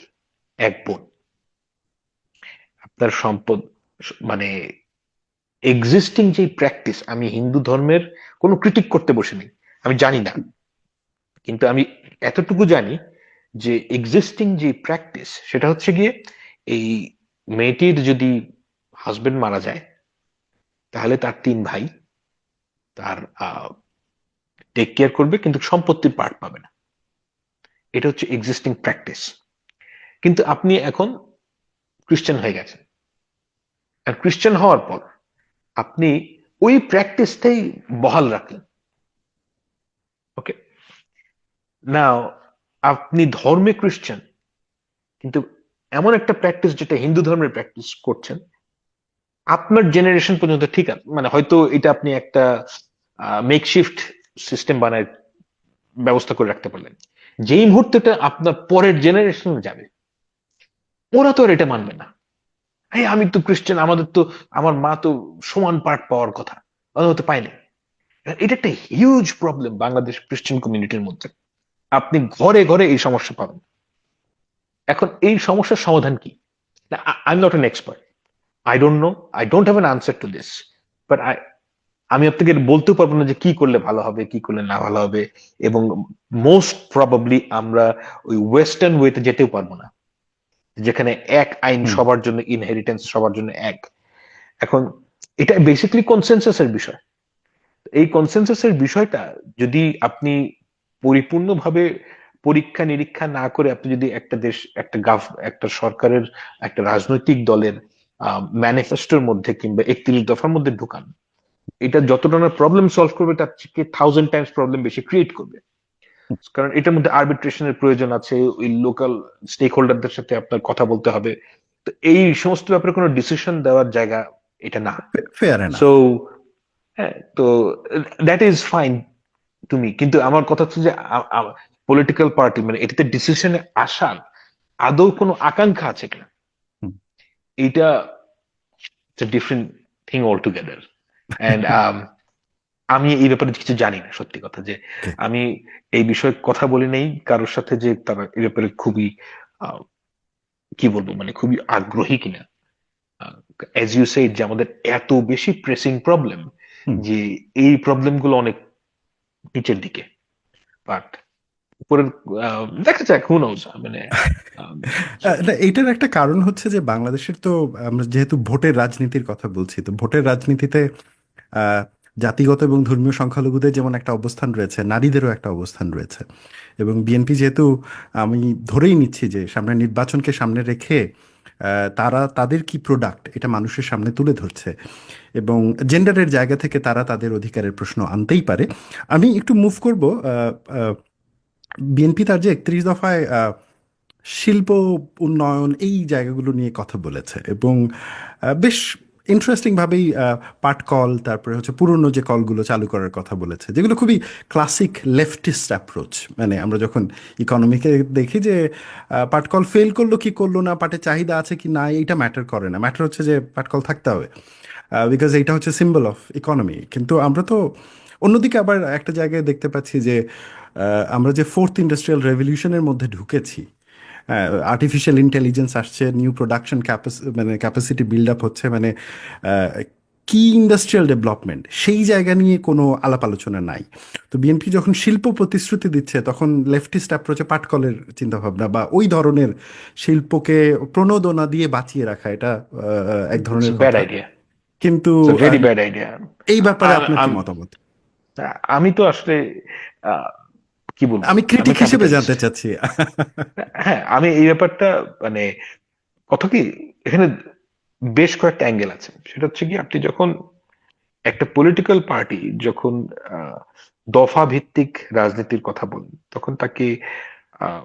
1 বোন, আপনার সম্পদ, মানে এক্সিস্টিং যে প্র্যাকটিস, আমি হিন্দু ধর্মের কোনো ক্রিটিক করতে বসিনি, আমি জানি না, কিন্তু আমি এতটুকু জানি যে এক্সিস্টিং যে প্র্যাকটিস সেটা হচ্ছে গিয়ে এই মেয়েটির যদি হাজবেন্ড মারা যায়, তাহলে তার 3 ভাই তার টেক কেয়ার করবে, কিন্তু সম্পত্তির পার্ট পাবে না। এটা হচ্ছে এক্সিস্টিং প্র্যাকটিস। কিন্তু আপনি এখন ক্রিশ্চিয়ান হয়ে গেছেন, আর ক্রিশ্চিয়ান হওয়ার পর আপনি ওই প্র্যাকটিসটাই বহাল রাখলেন। ওকে, নাও আপনি ধর্মে ক্রিশ্চিয়ান, কিন্তু এমন একটা প্র্যাকটিস যেটা হিন্দু ধর্মের প্র্যাকটিস করছেন, আপনার জেনারেশন পর্যন্ত ঠিক আছে, মানে হয়তো এটা আপনি একটা মেকশিফট সিস্টেম বানায় ব্যবস্থা করে রাখতে পারলেন। যেই মুহূর্তেটা আপনার পরের জেনারেশন যাবে, ওরা তো আর এটা মানবে না। এই আমি তো ক্রিশ্চিয়ান, আমাদের তো, আমার মা তো সমান পাঠ পাওয়ার কথা, ওরা হতে পায়নি। এটা একটা হিউজ প্রবলেম বাংলাদেশ ক্রিশ্চিয়ান কমিউনিটির মধ্যে। আপনি ঘরে ঘরে এই সমস্যা পাবেন। এখন এই সমস্যার সমাধান কি? I am not an expert, I don't no, I don't have an answer to this, but আমি আপনাকে বলতেও পারবো না যে কি করলে ভালো হবে, কি করলে না ভালো হবে। এবং মোস্ট প্রবাবলি আমরা ওই ওয়েস্টার্ন ওয়েতে যেতেও পারবো না, যেখানে এক আইন হুম। সবার জন্য, ইনহেরিটেন্স সবার জন্য এক। এখন এটা বেসিক্যালি কনসেনসাসের বিষয়। এই কনসেনসাসের বিষয়টা যদি আপনি পরিপূর্ণভাবে পরীক্ষা নিরীক্ষা না করে, আপনি যদি একটা দেশ, একটা সরকারের, একটা রাজনৈতিক দলের ম্যানিফেস্টোর মধ্যে কিংবা 31 দফার মধ্যে ঢুকান, এটা যতটা না প্রবলেম সলভ করবে, তার থেকে 1000 টাইমস প্রবলেম বেশি ক্রিয়েট করবে। কারণ এটার মধ্যে আরবিট্রেশনের প্রয়োজন আছে, ওই লোকাল স্টেক হোল্ডারদের সাথে আপনার কথা বলতে হবে। তো এই সমস্ত ব্যাপারে কোনো ডিসিশন দেওয়ার জায়গা এটা না। Fair so enough. হ্যাঁ, তো দ্যাট ইজ ফাইন তুমি, কিন্তু আমার কথা হচ্ছে যে পলিটিক্যাল পার্টি মানে এটাতে ডিসিশনে আসার আদৌ কোনো আকাঙ্ক্ষা আছে কিনা, এইটা different thing all together. And আমি এই ব্যাপারে কিছু জানি না, সত্যি কথা যে আমি এই বিষয়ে কথা বলি নেই কারোর সাথে যে তারা এই ব্যাপারে খুবই কি বলবো, মানে খুবই আগ্রহী কিনা। অ্যাজ ইউ সেড যে আমাদের এত বেশি প্রেসিং প্রবলেম, যে এই প্রবলেম গুলো অনেক নিচের দিকে, বাট উপরের দেখা যাক, হু নোজ, মানে আম, না, এইটার একটা কারণ হচ্ছে যে বাংলাদেশের তো, আমরা যেহেতু ভোটের রাজনীতির কথা বলছি, তো ভোটের রাজনীতিতে আহ, জাতিগত এবং ধর্মীয় সংখ্যালঘুদের যেমন একটা অবস্থান রয়েছে, নারীদেরও একটা অবস্থান রয়েছে। এবং বিএনপি যেহেতু, আমি ধরেই নিচ্ছি যে সামনে নির্বাচনকে সামনে রেখে তারা তাদের কি প্রোডাক্ট এটা মানুষের সামনে তুলে ধরছে, এবং জেন্ডারের জায়গা থেকে তারা তাদের অধিকারের প্রশ্ন আনতেই পারে। আমি একটু মুভ করব। বিএনপি তার যে 31 দফায় শিল্প উন্নয়ন এই জায়গাগুলো নিয়ে কথা বলেছে, এবং বেশ ইন্টারেস্টিং ভাবেই পাটকল, তারপরে হচ্ছে পুরনো যে কলগুলো চালু করার কথা বলেছে, যেগুলো খুবই ক্লাসিক লেফটিস্ট অ্যাপ্রোচ। মানে আমরা যখন ইকোনমিকে দেখি যে পাটকল ফেল করলো কি করলো না, পাটের চাহিদা আছে কি না, এইটা ম্যাটার করে না, ম্যাটার হচ্ছে যে পাটকল থাকতে হবে, বিকজ এইটা হচ্ছে সিম্বল অফ ইকোনমি। কিন্তু আমরা তো অন্যদিকে আবার একটা জায়গায় দেখতে পাচ্ছি যে আমরা যে ফোর্থ ইন্ডাস্ট্রিয়াল রেভলিউশনের মধ্যে ঢুকেছি, আর্টিফিশিয়াল ইন্টেলিজেন্স আসছে, নিউ প্রোডাকশন মানে ক্যাপাসিটি বিল্ড আপ হচ্ছে, মানে কি ইন্ডাস্ট্রিয়াল ডেভেলপমেন্ট, সেই জায়গা নিয়ে কোনো আলাপ আলোচনা নাই। তো বিএনপি যখন শিল্প প্রতিশ্রুতি দিচ্ছে, তখন লেফটিস্ট অ্যাপ্রোচে পাটকলের চিন্তাভাবনা বা ওই ধরনের শিল্পকে প্রণোদনা দিয়ে বাঁচিয়ে রাখা, এটা এক ধরনের ব্যাড কথা। আইডিয়া, কিন্তু ভেরি ব্যাড আইডিয়া। এই ব্যাপারে আপনার কি মতামত? আমি তো আসলে আহ, কি বলবো, আমি আমি ক্রিটিক হিসেবে ক্যাপিটালিস্ট। জানতে চাচ্ছি। হ্যাঁ, আমি এই ব্যাপারটা মানে কথা কি, এখানে বেশ কয়েকটা অ্যাঙ্গেল আছে। সেটা হচ্ছে কি, আপনি যখন একটা পলিটিক্যাল পার্টি যখন আহ, দফা ভিত্তিক রাজনীতির কথা বলেন, তখন তাকে আহ,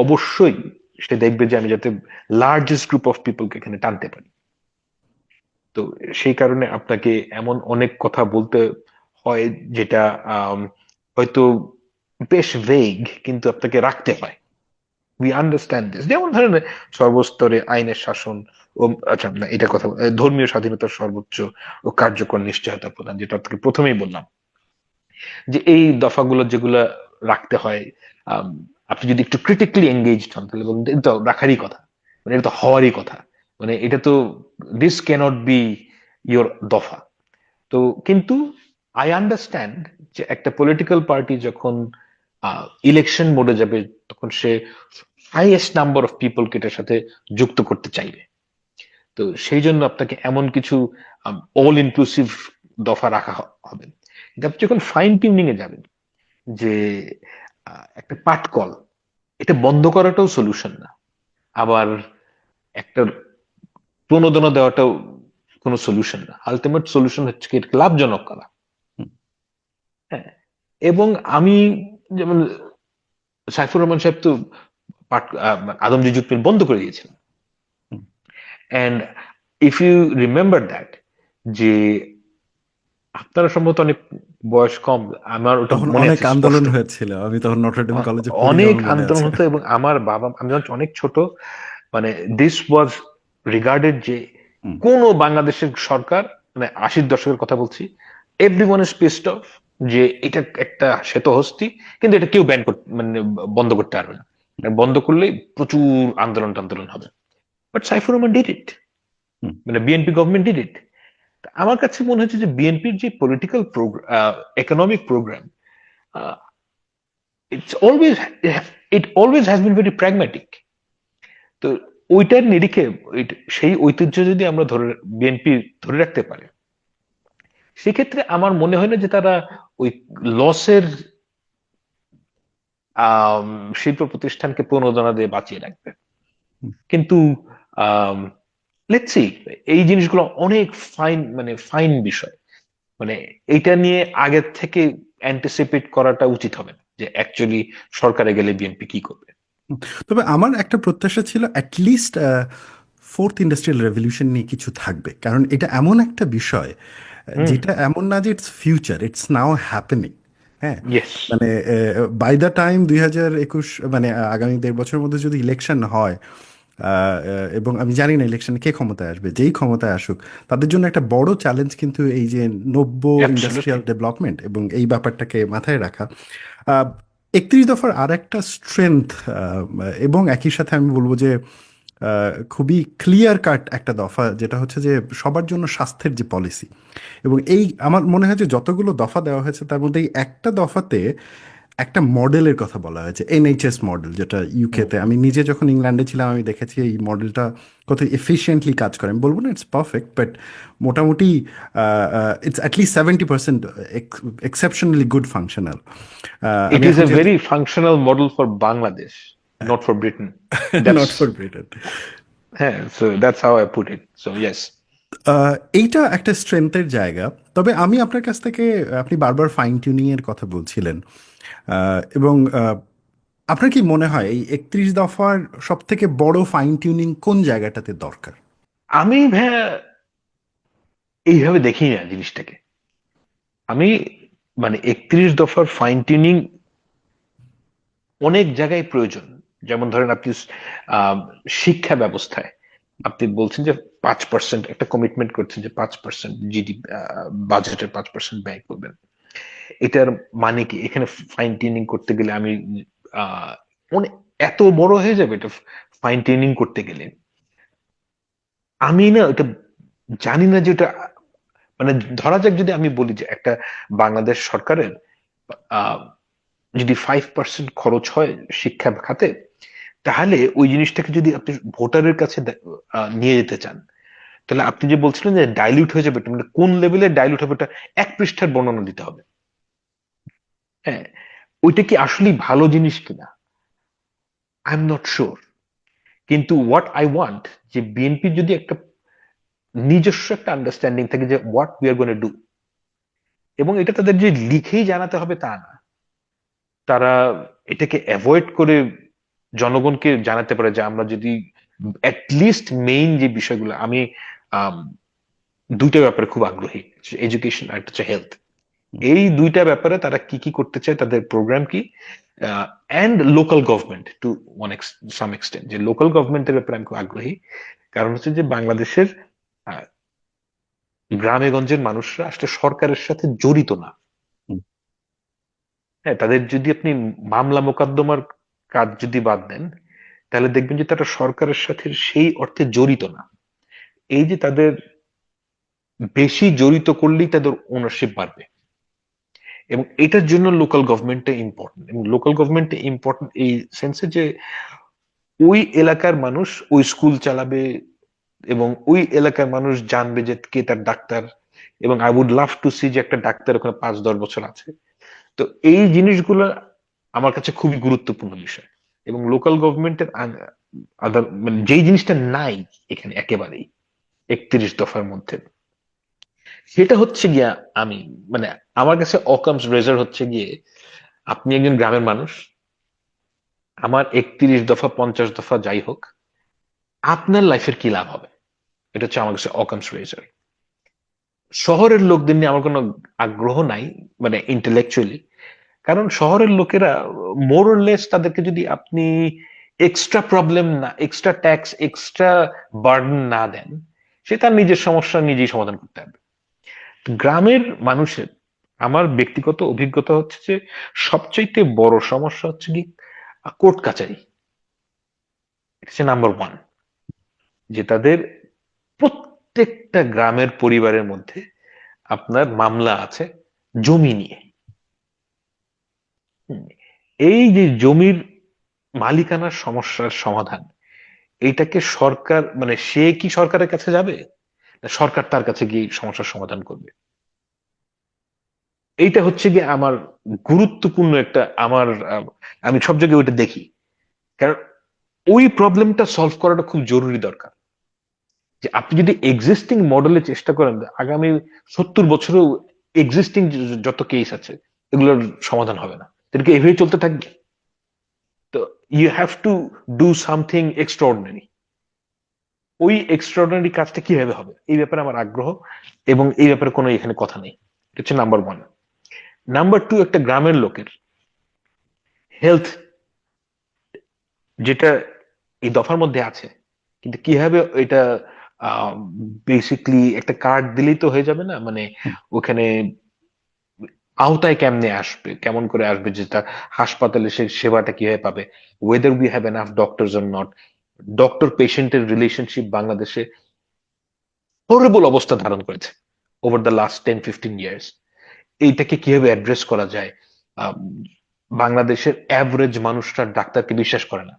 অবশ্যই সে দেখবে যে আমি যাতে লার্জেস্ট গ্রুপ অফ পিপলকে এখানে টানতে পারি। তো সেই কারণে আপনাকে এমন অনেক কথা বলতে হয় যেটা আম, হয়তো বেশ ভেগ, কিন্তু আপনাকে রাখতে হয়। উই আন্ডারস্ট্যান্ড দিস, যেমন ধরেন সর্বস্তরে আইনের শাসন ও, আচ্ছা না, এটা কথা ধর্মীয় স্বাধীনতার সর্বোচ্চ ও কার্যকর নিশ্চয়তা প্রদান, যেটা আপনাকে প্রথমেই বললাম, যে এই দফাগুলো যেগুলো রাখতে হয়। আম, আপনি যদি একটু ক্রিটিক্যালি এঙ্গেজড হন, তাহলে বলুন এটা তো রাখারই কথা, মানে এটা তো হওয়ারই কথা, মানে এটা তো, দিস ক্যানট বি ইয়োর দফা। তো কিন্তু আই আন্ডারস্ট্যান্ড যে একটা পলিটিক্যাল পার্টি যখন ইলেকশন মোডে যাবে, তখন সে হাইয়েস্ট নাম্বার অফ পিপলকে এটার সাথে যুক্ত করতে চাইবে। তো সেই জন্য আপনাকে এমন কিছু অল ইনক্লুসিভ দফা রাখা হবে। কিন্তু আপনি যখন ফাইন টিউনিং এ যাবেন, যে একটা পাটকল, এটা বন্ধ করাটাও সলিউশন না, আবার একটা প্রণোদনা দেওয়াটাও কোনো সলিউশন না। আলটিমেট সলিউশন হচ্ছে কি এটাকে লাভজনক করা। হুম, হ্যাঁ, এবং আমি যেমন সাইফুর রহমান সাহেব তো আদমজি জুট মিল বন্ধ করে দিয়েছিলেন। Hmm. And if you remember that, যে আপনারা সম্ভবত অনেক বয়স কম, আমার ওটা তখন মনে অনেক আছে স্পষ্ট। আন্দোলন হয়েছিল, আমি তখন নটরডেম কলেজে পড়ি, অনেক আমার মনে আন্দোলন আছে। হতো, এবং আমার বাবা, আমি যখন অনেক ছোট, মানে দিস ওয়াজ রিগার্ডেড যে হুম, কোন বাংলাদেশের সরকার, মানে 80-র দশকের কথা বলছি, এভরিওয়ান ইজ পিসড অফ যে এটা একটা শ্বেতহস্তি, কিন্তু এটা কেউ ব্যান করতে, মানে বন্ধ করতে পারবে না, আর বন্ধ করলেই প্রচুর আন্দোলন টান্দোলন হবে। But Saifur Rahman did it, hmm. মানে বিএনপি গভর্নমেন্ট ডিড ইট। আমার কাছে মনে হচ্ছে যে বিএনপির যে political economic program, it's always it always has been very pragmatic. তো ওইটার নিরিখে সেই ঐতিহ্য যদি আমরা বিএনপি ধরে রাখতে পারে, সেক্ষেত্রে আমার মনে হয় না যে তারা ওই লসের শিল্প প্রতিষ্ঠানকে প্রণোদনা দিয়ে বাঁচিয়ে রাখবে। কিন্তু লেটস সি, এই জিনিসগুলো অনেক ফাইন, মানে ফাইন বিষয়, মানে এইটা নিয়ে আগের থেকে অ্যান্টিসিপেট করাটা উচিত হবে না, যে অ্যাকচুয়ালি সরকারে গেলে বিএনপি কি করবে। তবে আমার একটা প্রত্যাশা ছিল অ্যাটলিস্ট ফোর্থ ইন্ডাস্ট্রিয়াল রেভলিউশন নিয়ে কিছু থাকবে, কারণ এটা এমন একটা বিষয় হুম। যেটা এমন না যে it's future, it's now happening. হ্যাঁ, ইয়েস। মানে বাই দ্য টাইম 2021, মানে আগামী 1.5 বছরের মধ্যে যদি ইলেকশন হয়, এবং আমি জানি না ইলেকশনে কে ক্ষমতায় আসবে, যেই ক্ষমতায় আসুক তাদের জন্য একটা বড় চ্যালেঞ্জ কিন্তু এই যে নব্য অ্যাবসলিউটলি। ইন্ডাস্ট্রিয়াল ডেভেলপমেন্ট এবং এই ব্যাপারটাকে মাথায় রাখা। 31 দফার আর একটা স্ট্রেংথ, এবং একই সাথে আমি বলবো যে খুবই ক্লিয়ার কাট একটা দফা, যেটা হচ্ছে যে সবার জন্য স্বাস্থ্যের যে পলিসি। এবং এই আমার মনে হয় যে যতগুলো দফা দেওয়া হয়েছে তার মধ্যে এই একটা দফাতে একটা মডেলের কথা বলা হয়েছে, এনএইচএস মডেল, যেটা ইউকেতে, আমি নিজে যখন ইংল্যান্ডে ছিলাম আমি দেখেছি এই মডেলটা কত এফিশিয়েন্টলি কাজ করে। আমি বলবো না ইটস পারফেক্ট, বাট মোটামুটি ইটস অ্যাটলিস্ট 70% এক্সেপশনালি গুড ফাংশনাল। ইট আমি ইজ এখন এ যে very functional model for Bangladesh, not for Britain. That's, not for Britain. হ্যাঁ, so that's how I put it, so yes. এইটা একটা স্ট্রেংথের জায়গা। তবে আমি আপনার কাছ থেকে, আপনি বারবার ফাইন টিউনিং এর কথা বলছিলেন, এবং আপনার কি মনে হয় এই 31 দফার সব থেকে বড় ফাইন টিউনিং কোন জায়গাটাতে দরকার? আমি ভাইয়া এইভাবে দেখি না জিনিসটাকে। আমি, মানে 31 দফার ফাইন টিউনিং অনেক জায়গায় প্রয়োজন। যেমন ধরেন আপনি আহ, শিক্ষা ব্যবস্থায় আপনি বলছেন যে 5% একটা কমিটমেন্ট করছেন, যে 5% বাজেটের 5% ব্যয় করবেন। এটার মানে কি, এখানে ফাইন টিউনিং করতে গেলে আমি আহ অনেক এত বড় হয়ে যাবে এটা, ফাইন টিউনিং করতে গেলে আমি না এটা জানি না যে এটা, মানে ধরা যাক যদি আমি বলি যে একটা বাংলাদেশ সরকারের আহ যদি 5% খরচ হয় শিক্ষা খাতে, তাহলে ওই জিনিসটাকে যদি আপনি ভোটারের কাছে নিয়ে যেতে চান, তাহলে আপনি যে বলছিলেন যে ডাইলিউট হয়ে যাবে, এটা মানে কোন লেভেলে ডাইলিউট হবে, এটা 1 পৃষ্ঠার বর্ণনা দিতে হবে। হ্যাঁ, ওইটা কি আসলে ভালো জিনিস কিনা, আই এম নট শিওর। কিন্তু হোয়াট আই ওয়ান্ট, যে বিএনপি যদি একটা নিজস্ব একটা আন্ডারস্ট্যান্ডিং থাকে যে what we are gonna do, এবং এটা তাদের যে লিখেই জানাতে হবে তা না, তারা এটাকে অ্যাভয়েড করে জনগণকে জানাতে পারে যে আমরা যদি লিস্ট মেইন যে বিষয়গুলো, আমি আম, দুইটা ব্যাপারে খুব আগ্রহী, এডুকেশন আর একটা হচ্ছে হেলথ। এই দুইটা ব্যাপারে তারা কি কি করতে চায়, তাদের প্রোগ্রাম কি, and local government to one some extent, যে লোকাল গভর্নমেন্টের ব্যাপারে আমি খুব আগ্রহী। কারণ হচ্ছে যে বাংলাদেশের আহ, গ্রামে গঞ্জের মানুষরা আসলে সরকারের সাথে জড়িত না। হুম, হ্যাঁ, তাদের যদি আপনি মামলা মোকদ্দমার কাজ যদি বাদ দেন, তাহলে দেখবেন যে তারা সরকারের সাথে সেই অর্থে জড়িত না। এই যে তাদের বেশি জড়িত করলেই তাদের ওনারশিপ বাড়বে, এবং এটার জন্য লোকাল গভর্নমেন্টটা ইম্পর্টেন্ট। এবং লোকাল গভর্নমেন্টটা ইম্পর্টেন্ট এই সেন্সে যে ওই এলাকার মানুষ ওই স্কুল চালাবে, এবং ওই এলাকার মানুষ জানবে যে কে তার ডাক্তার, এবং I would love to see যে একটা ডাক্তার ওখানে 5-10 বছর আছে। তো এই জিনিসগুলো আমার কাছে খুবই গুরুত্বপূর্ণ বিষয়। এবং লোকাল গভর্নমেন্টের আদার মানে যেই জিনিসটা নাই এখানে একেবারেই 31 দফার মধ্যে, সেটা হচ্ছে গিয়া আমি মানে আমার কাছে অকামস রেজার হচ্ছে গিয়ে, আপনি একজন গ্রামের মানুষ, আমার 31 দফা 50 দফা যাই হোক, আপনার লাইফের কি লাভ হবে? এটা হচ্ছে আমার কাছে অকামস রেজার। শহরের লোকদের নিয়ে আমার কোনো আগ্রহ নাই, মানে ইন্টেলেকচুয়ালি। কারণ শহরের লোকেরা মোর লেস তাদেরকে যদি আপনি এক্সট্রা প্রবলেম না, এক্সট্রা ট্যাক্স, এক্সট্রা বার্ডেন না দেন, সে তার নিজের সমস্যা নিজেই সমাধান করতে হবে। গ্রামের মানুষের আমার ব্যক্তিগত অভিজ্ঞতা হচ্ছে যে সবচাইতে বড় সমস্যা হচ্ছে কি কোর্ট কাচারি। এটা হচ্ছে নাম্বার 1, যে তাদের প্রত্যেকটা গ্রামের পরিবারের মধ্যে আপনার মামলা আছে জমি নিয়ে। হুম। এই যে জমির মালিকানার সমস্যার সমাধান, এইটাকে সরকার মানে সে কি সরকারের কাছে যাবে, না সরকার তার কাছে গিয়ে সমস্যার সমাধান করবে? এইটা হচ্ছে গিয়ে আমার গুরুত্বপূর্ণ একটা আমার আমি সব জায়গায় ওইটা দেখি। কারণ ওই প্রবলেমটা সলভ করাটা খুব জরুরি দরকার। যে আপনি যদি এক্সিস্টিং মডেলে চেষ্টা করেন, আগামী 70 বছরেও এক্সিস্টিং যত কেস আছে এগুলোর সমাধান হবে না, এটাকে এভাবেই চলতে থাকবে। তো you have to do something extraordinary. ওই এক্সট্রাঅর্ডিনারি কাজটা কিভাবে হবে এই ব্যাপারে আমার আগ্রহ, এবং এই ব্যাপারে কোনো এখানে কথা নেই। এটা হচ্ছে নাম্বার 1। নাম্বার 2, একটা গ্রামের লোকের হেলথ, যেটা এই দফার মধ্যে আছে, কিন্তু কিভাবে এটা বেসিকলি একটা কার্ড দিলেই তো হয়ে যাবে না, মানে ওখানে আওতায় কেমনে আসবে, কেমন করে আসবে, যেটা হাসপাতালে সে সেবাটা কিভাবে পাবে, weather we have enough doctors or not, doctor পেশেন্টের রিলেশনশিপ বাংলাদেশে হরিবল অবস্থা ধারণ করেছে ওভার দ্য লাস্ট 10-15 ইয়ার্স। এইটাকে কিভাবে অ্যাড্রেস করা যায়? আহ, বাংলাদেশের অ্যাভারেজ মানুষরা ডাক্তারকে বিশ্বাস করে না।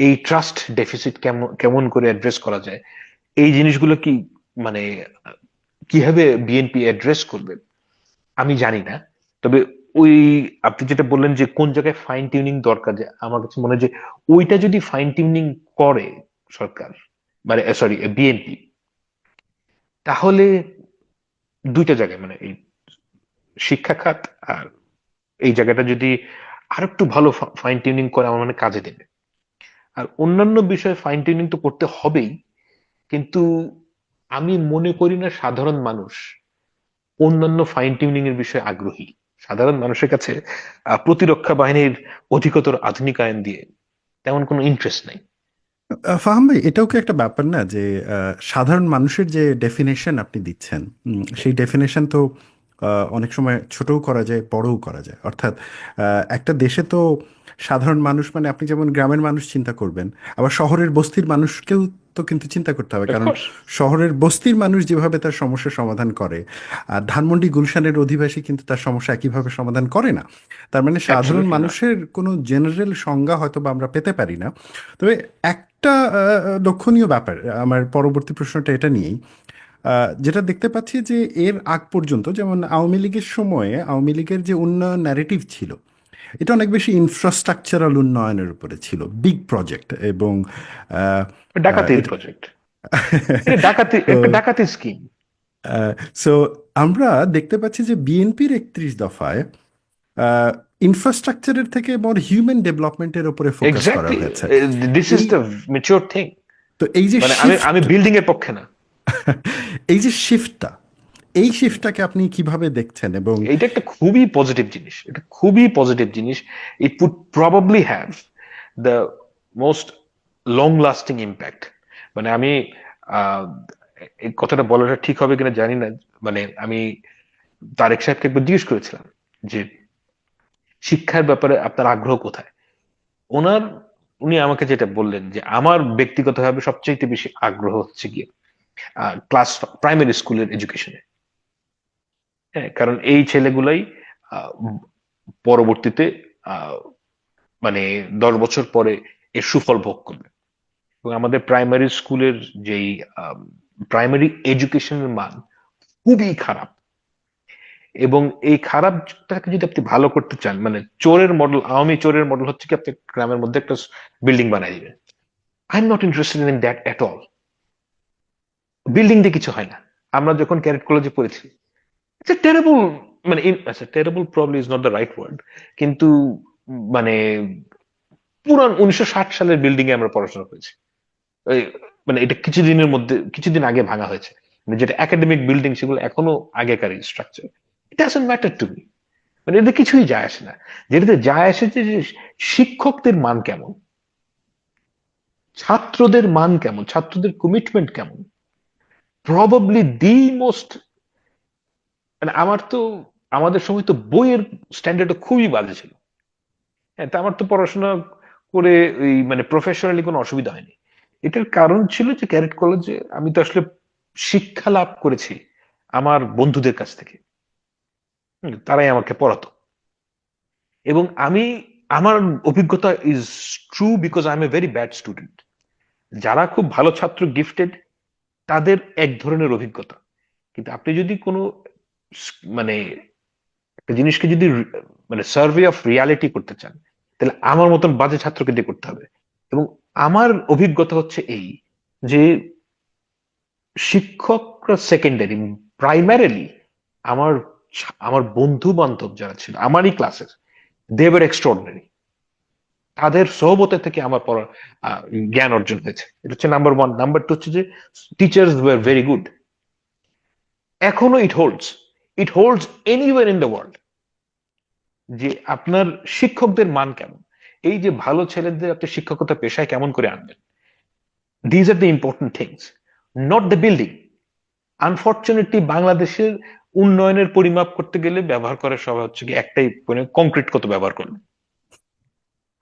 এই ট্রাস্ট ডেফিসিট কেমন কেমন করে অ্যাড্রেস করা যায়? এই জিনিসগুলো কি মানে কিভাবে বিএনপি অ্যাড্রেস করবে আমি জানি না। তবে ওই আপনি যেটা বললেন যে কোন জায়গায় ফাইন টিউনিং দরকার, যে আমার কাছে মনে হয় যে ওইটা যদি ফাইন টিউনিং করে সরকার, মানে সরি বিএনপি, তাহলে দুইটা জায়গায় মানে এই শিক্ষা খাত আর এই জায়গাটা যদি আরেকটু ভালো ফাইন টিউনিং করে আমার মনে হয় কাজে দেবে। আর অন্যান্য বিষয়ে ফাইন টিউনিং তো করতে হবেই, কিন্তু আমি মনে করি না সাধারণ মানুষ অন্যান্য ফাইন টিউনিং এর বিষয়ে আগ্রহী। সাধারণ মানুষের কাছে প্রতিরক্ষা বাহিনীর অধিকতর আধুনিকায়ন দিয়ে তেমন কোনো ইন্টারেস্ট নাই। ফাহাম ভাই, এটাও কি একটা ব্যাপার না যে সাধারণ মানুষের যে ডেফিনেশন আপনি দিচ্ছেন, সেই ডেফিনেশন তো অনেক সময় ছোটও করা যায়, বড়ও করা যায়। অর্থাৎ একটা দেশে তো সাধারণ মানুষ মানে আপনি যেমন গ্রামের মানুষ চিন্তা করবেন, আবার শহরের বস্তির মানুষকেও তো কিন্তু চিন্তা করতে হবে। কারণ অফকোর্স। শহরের বস্তির মানুষ যেভাবে তার সমস্যার সমাধান করে, আর ধানমন্ডি গুলশানের অধিবাসী কিন্তু তার সমস্যা একইভাবে সমাধান করে না। তার মানে সাধারণ অ্যাবসলিউটলি না। মানুষের কোনো জেনারেল সংজ্ঞা হয়তো বা আমরা পেতে পারি না। তবে একটা লক্ষণীয় ব্যাপার, আমার পরবর্তী প্রশ্নটা এটা নিয়েই, যেটা দেখতে পাচ্ছি যে এর আগ পর্যন্ত যেমন আওয়ামী লীগের সময়ে আওয়ামী লীগের যে উন্নয়ন ন্যারেটিভ ছিল, এটা অনেক বেশি ইনফ্রাস্ট্রাকচারাল উন্নয়নের উপরে ছিল, বিগ প্রজেক্ট এবং আহ, ডাকাতির এটা প্রজেক্ট, এটা ডাকাতি, তো একটা ডাকাতি স্কিম। সো আমরা দেখতে পাচ্ছি যে বিএনপির 31 দফায় ইনফ্রাস্ট্রাকচারের থেকে বড় হিউম্যান ডেভেলপমেন্টের উপরে ফোকাস করা এক্স্যাক্টলি, হয়েছে। দিস ইজ এই দ্য ম্যাচিওর থিং। তো এই যে মানে আমি শিফট, আমি বিল্ডিং এর পক্ষে না। এই যে শিফটটা, এই শিফটটাকে আপনি কিভাবে দেখছেন? এবং এটা একটা খুবই পজিটিভ জিনিস, এটা খুবই পজিটিভ জিনিস। It would probably have the most long lasting impact. মানে আমি আহ, এই কথাটা বলাটা ঠিক হবে কিনা জানি না। মানে আমি তারেক সাহেবকে একবার জিজ্ঞেস করেছিলাম যে শিক্ষার ব্যাপারে আপনার আগ্রহ কোথায়। ওনার উনি আমাকে যেটা বললেন যে আমার ব্যক্তিগতভাবে সবচেয়ে বেশি আগ্রহ হচ্ছে গিয়ে ক্লাস প্রাইমারি স্কুলের এডুকেশনে। হ্যাঁ, কারণ এই ছেলেগুলাই আহ, পরবর্তীতে আহ, মানে 10 বছর পরে এর সুফল ভোগ করবে। এবং আমাদের প্রাইমারি স্কুলের যেই প্রাইমারি এডুকেশনের মান খুবই খারাপ। এবং এই খারাপটাকে যদি আপনি ভালো করতে চান, মানে চোরের মডেল, আওয়ামী চোরের মডেল হচ্ছে কি আপনি গ্রামের মধ্যে একটা বিল্ডিং বানাই দিবেন। I am not interested in that at all. Building দিয়ে কিছু হয় না। আমরা যখন ক্যারেট কলেজে পড়েছি, ইটস এ টেরেবল, মানে আচ্ছা terrible probably is not the right word, কিন্তু মানে পুরান 1960 সালের বিল্ডিং এ আমরা পড়াশোনা করেছি। এই, মানে এটা কিছুদিনের মধ্যে, কিছুদিন আগে ভাঙা হয়েছে। মানে যেটা একাডেমিক বিল্ডিং সেগুলো এখনো আগেকার structure. It doesn't matter to me. মানে এতে কিছুই যায় আসে না। যেটাতে যায় আসে যে শিক্ষকদের মান কেমন, ছাত্রদের মান কেমন, ছাত্রদের কমিটমেন্ট কেমন। প্রবাবলি দি মোস্ট, মানে আমার তো, আমাদের সময় তো বইয়ের স্ট্যান্ডার্ড খুবই বাজে ছিল। হ্যাঁ, তা আমার তো পড়াশোনা করে ওই মানে প্রফেশনালি কোনো অসুবিধা হয়নি। এটার কারণ ছিল যে ক্যারেট কলেজে আমি তো আসলে শিক্ষা লাভ করেছি আমার বন্ধুদের কাছ থেকে। তারাই আমাকে পড়াতো। এবং আমি, আমার অভিজ্ঞতা is true because I M a very bad student. যারা খুব ভালো ছাত্র, গিফটেড, তাদের এক ধরনের অভিজ্ঞতা। কিন্তু আপনি যদি কোনো মানে একটা জিনিসকে যদি মানে সার্ভে অফ রিয়ালিটি করতে চান, তাহলে আমার মতন বাজে ছাত্রকে দিয়ে করতে হবে। এবং আমার অভিজ্ঞতা হচ্ছে এই, যে শিক্ষকরা সেকেন্ডারি, প্রাইমারিলি আমার আমার বন্ধু বান্ধব যারা ছিল আমারই ক্লাসের, দে ওয়ার এক্সট্রাঅর্ডিনারি। তাদের সোহবতে থেকে আমার পড়া জ্ঞান অর্জন হয়েছে। এটা হচ্ছে নাম্বার ওয়ান। নাম্বার টু হচ্ছে যে টিচার্স ওয়ার ভেরি গুড। এখনো it holds anywhere in the world. যে আপনার শিক্ষকদের মান কেমন, এই যে ভালো ছেলেদের আপনি শিক্ষকতা পেশায় কেমন করে আনবেন, these are the important things, not the building. Unfortunately বাংলাদেশের উন্নয়নের পরিমাপ করতে গেলে ব্যবহার করার সবাই হচ্ছে কি একটাই, মানে কংক্রিট কত ব্যবহার করবে।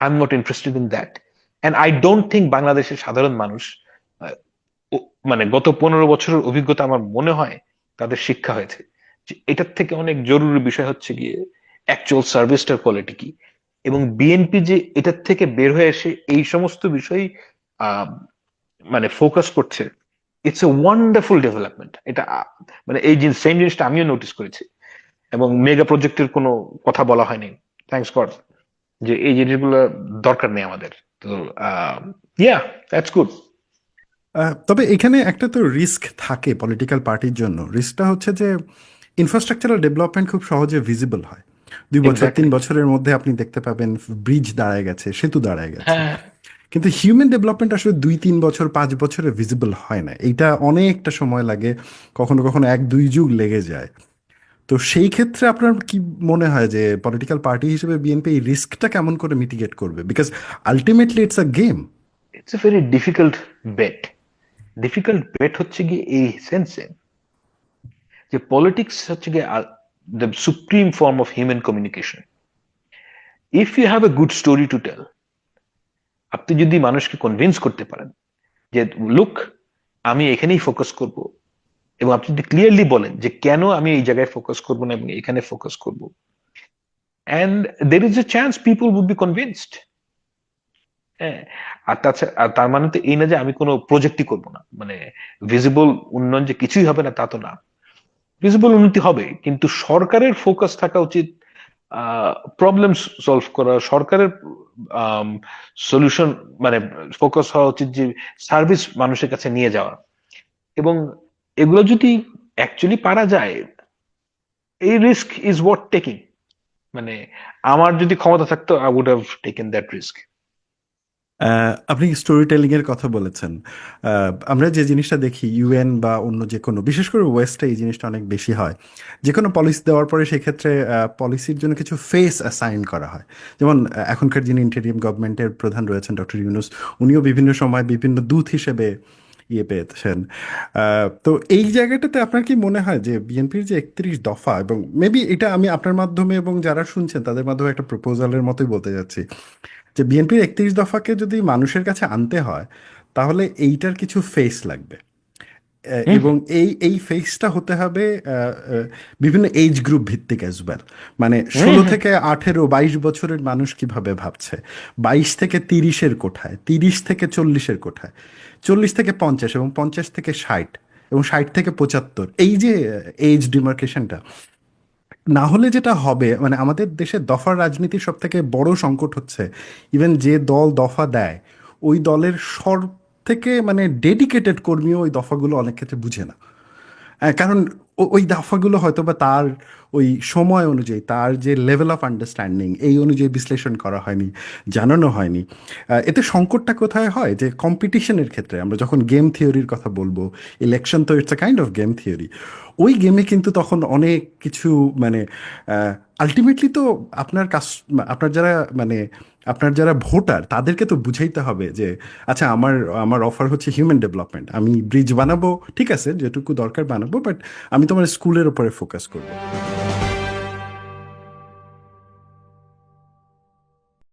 I am not interested in that. And I don't think বাংলাদেশের সাধারণ মানুষ মানে গত 15 বছরের অভিজ্ঞতা আমার মনে হয় তাদের শিক্ষা হয়েছে যে এটার থেকে অনেক জরুরি বিষয় হচ্ছে গিয়ে অ্যাকচুয়াল সার্ভিসটার কোয়ালিটি কি। এবং বিএনপি যে এটার থেকে বের হয়ে এসে এই সমস্ত বিষয় আহ মানে ফোকাস করছে, ইটস এ ওয়ান্ডারফুল ডেভেলপমেন্ট। এটা মানে এই সেম জিনিসটা আমিও নোটিস করেছি। এবং মেগা প্রজেক্টের কোনো কথা বলা হয়নি, থ্যাঙ্কস গড, যে এই জিনিসগুলো দরকার নেই আমাদের। তো ইয়া, দ্যাটস গুড। তবে এখানে একটা তো রিস্ক থাকে পলিটিক্যাল পার্টির জন্য। রিস্কটা হচ্ছে যে ইনফ্রাস্ট্রাকচারাল ডেভেলপমেন্ট খুব সহজে ভিজিবল হয়। 2 বছর এক্স্যাক্টলি। 3 বছরের মধ্যে আপনি দেখতে পাবেন ব্রিজ দাঁড়ায় গেছে, সেতু দাঁড়ায় গেছে। হ্যাঁ, কিন্তু হিউম্যান ডেভেলপমেন্ট আসলে 2-3 বছর 5 বছরে ভিজিবল হয় না, এইটা অনেকটা সময় লাগে, কখনো কখনো 1-2 যুগ লেগে যায়। তো সেই ক্ষেত্রে আপনার কি মনে হয় যে পলিটিক্যাল পার্টি হিসেবে বিএনপি এই রিস্কটা কেমন করে মিটিগেট করবে? Because ultimately it's a game. It's a very difficult bet. Difficult bet হচ্ছে গিয়ে এই সেন্সে যে পলিটিক্স হচ্ছে গিয়ে the supreme form of human communication. If you have a good story to tell, আপনি যদি মানুষকে কনভিন্স করতে পারেন যে লুক, আমি এখানেই ফোকাস করব, এবং আপনি যদি ক্লিয়ারলি বলেন যে কেন আমি এই জায়গায় ফোকাস করবো না এবং এখানে ফোকাস করব, and there is a chance people would be convinced. হ্যাঁ। আর তাছাড়া, আর তার মানে তো এই না যে আমি কোনো প্রজেক্টই করবো না, মানে ভিজিবল উন্নয়ন যে কিছুই হবে না তা তো না। ভিজিবল উন্নতি হবে, কিন্তু সরকারের ফোকাস থাকা উচিত প্রবলেম সলভ করা। সরকারের সলিউশন, মানে ফোকাস হওয়া উচিত যে সার্ভিস মানুষের কাছে নিয়ে যাওয়া। এবং এগুলো যদি অ্যাকচুয়ালি পারা যায়, এই রিস্ক ইজ ওয়ার্থ টেকিং। মানে আমার যদি ক্ষমতা থাকতো, I would have taken that risk. আপনি স্টোরি টেলিং এর কথা বলেছেন। আমরা যে জিনিসটা দেখি ইউএন বা অন্য যে কোনো, বিশেষ করে ওয়েস্টে এই জিনিসটা অনেক বেশি হয়। যে কোনো পলিসি দেওয়ার পরে সেক্ষেত্রে পলিসির জন্য কিছু ফেস অ্যাসাইন করা হয়। যেমন এখনকার যিনি ইন্টেরিম গভর্নমেন্টের প্রধান রয়েছেন ডক্টর ইউনূস, উনিও বিভিন্ন সময় বিভিন্ন দূত হিসেবে ইয়ে পেয়েছেন। তো এই জায়গাটাতে আপনার কি মনে হয় যে বিএনপির যে 31 দফা, এবং মেবি এটা আমি আপনার মাধ্যমে এবং যারা শুনছেন তাদের মাধ্যমে একটা প্রপোজালের মতোই বলতে যাচ্ছি, যে বিএনপির 31 দফাকে যদি মানুষের কাছে আনতে হয় তাহলে এইটার কিছু ফেস লাগবে। হুম, এবং এই ফেসটা হতে হবে বিভিন্ন এজ গ্রুপ ভিত্তিক অ্যাজ ওয়েল। মানে হুম, 16 থেকে 18 22 বছরের মানুষ কিভাবে ভাবছে, 22 থেকে 30-এর কোঠায়, 30 থেকে 40-এর কোঠায়, 40 থেকে 50 এবং 50 থেকে 60 এবং 60 থেকে 75, এই যে এজ ডিমার্কেশনটা না হলে যেটা হবে, মানে আমাদের দেশের দফার রাজনীতির সব থেকে বড় সংকট হচ্ছে ইভেন যে দল দফা দেয় ওই দলের সব থেকে মানে ডেডিকেটেড কর্মীও ওই দফাগুলো অনেক ক্ষেত্রে বুঝে না। কারণ ওই দফাগুলো হয়তো বা তার ওই সময় অনুযায়ী, তার যে লেভেল অফ আন্ডারস্ট্যান্ডিং এই অনুযায়ী বিশ্লেষণ করা হয়নি, জানানো হয়নি। এতে সংকটটা কোথায় হয় যে কম্পিটিশনের ক্ষেত্রে আমরা যখন গেম থিওরির কথা বলবো, ইলেকশন তো it's a kind of game theory. ওই গেমে কিন্তু তখন অনেক কিছু মানে আলটিমেটলি তো আপনার কাজ, আপনার যারা মানে আপনার যারা ভোটার তাদেরকে তো বুঝাইতে হবে যে আচ্ছা আমার আমার অফার হচ্ছে হিউম্যান ডেভেলপমেন্ট, আমি ব্রিজ বানাবো, ঠিক আছে যেটুকু দরকার বানাবো, বাট আমি তোমার স্কুলের উপরে ফোকাস করবো।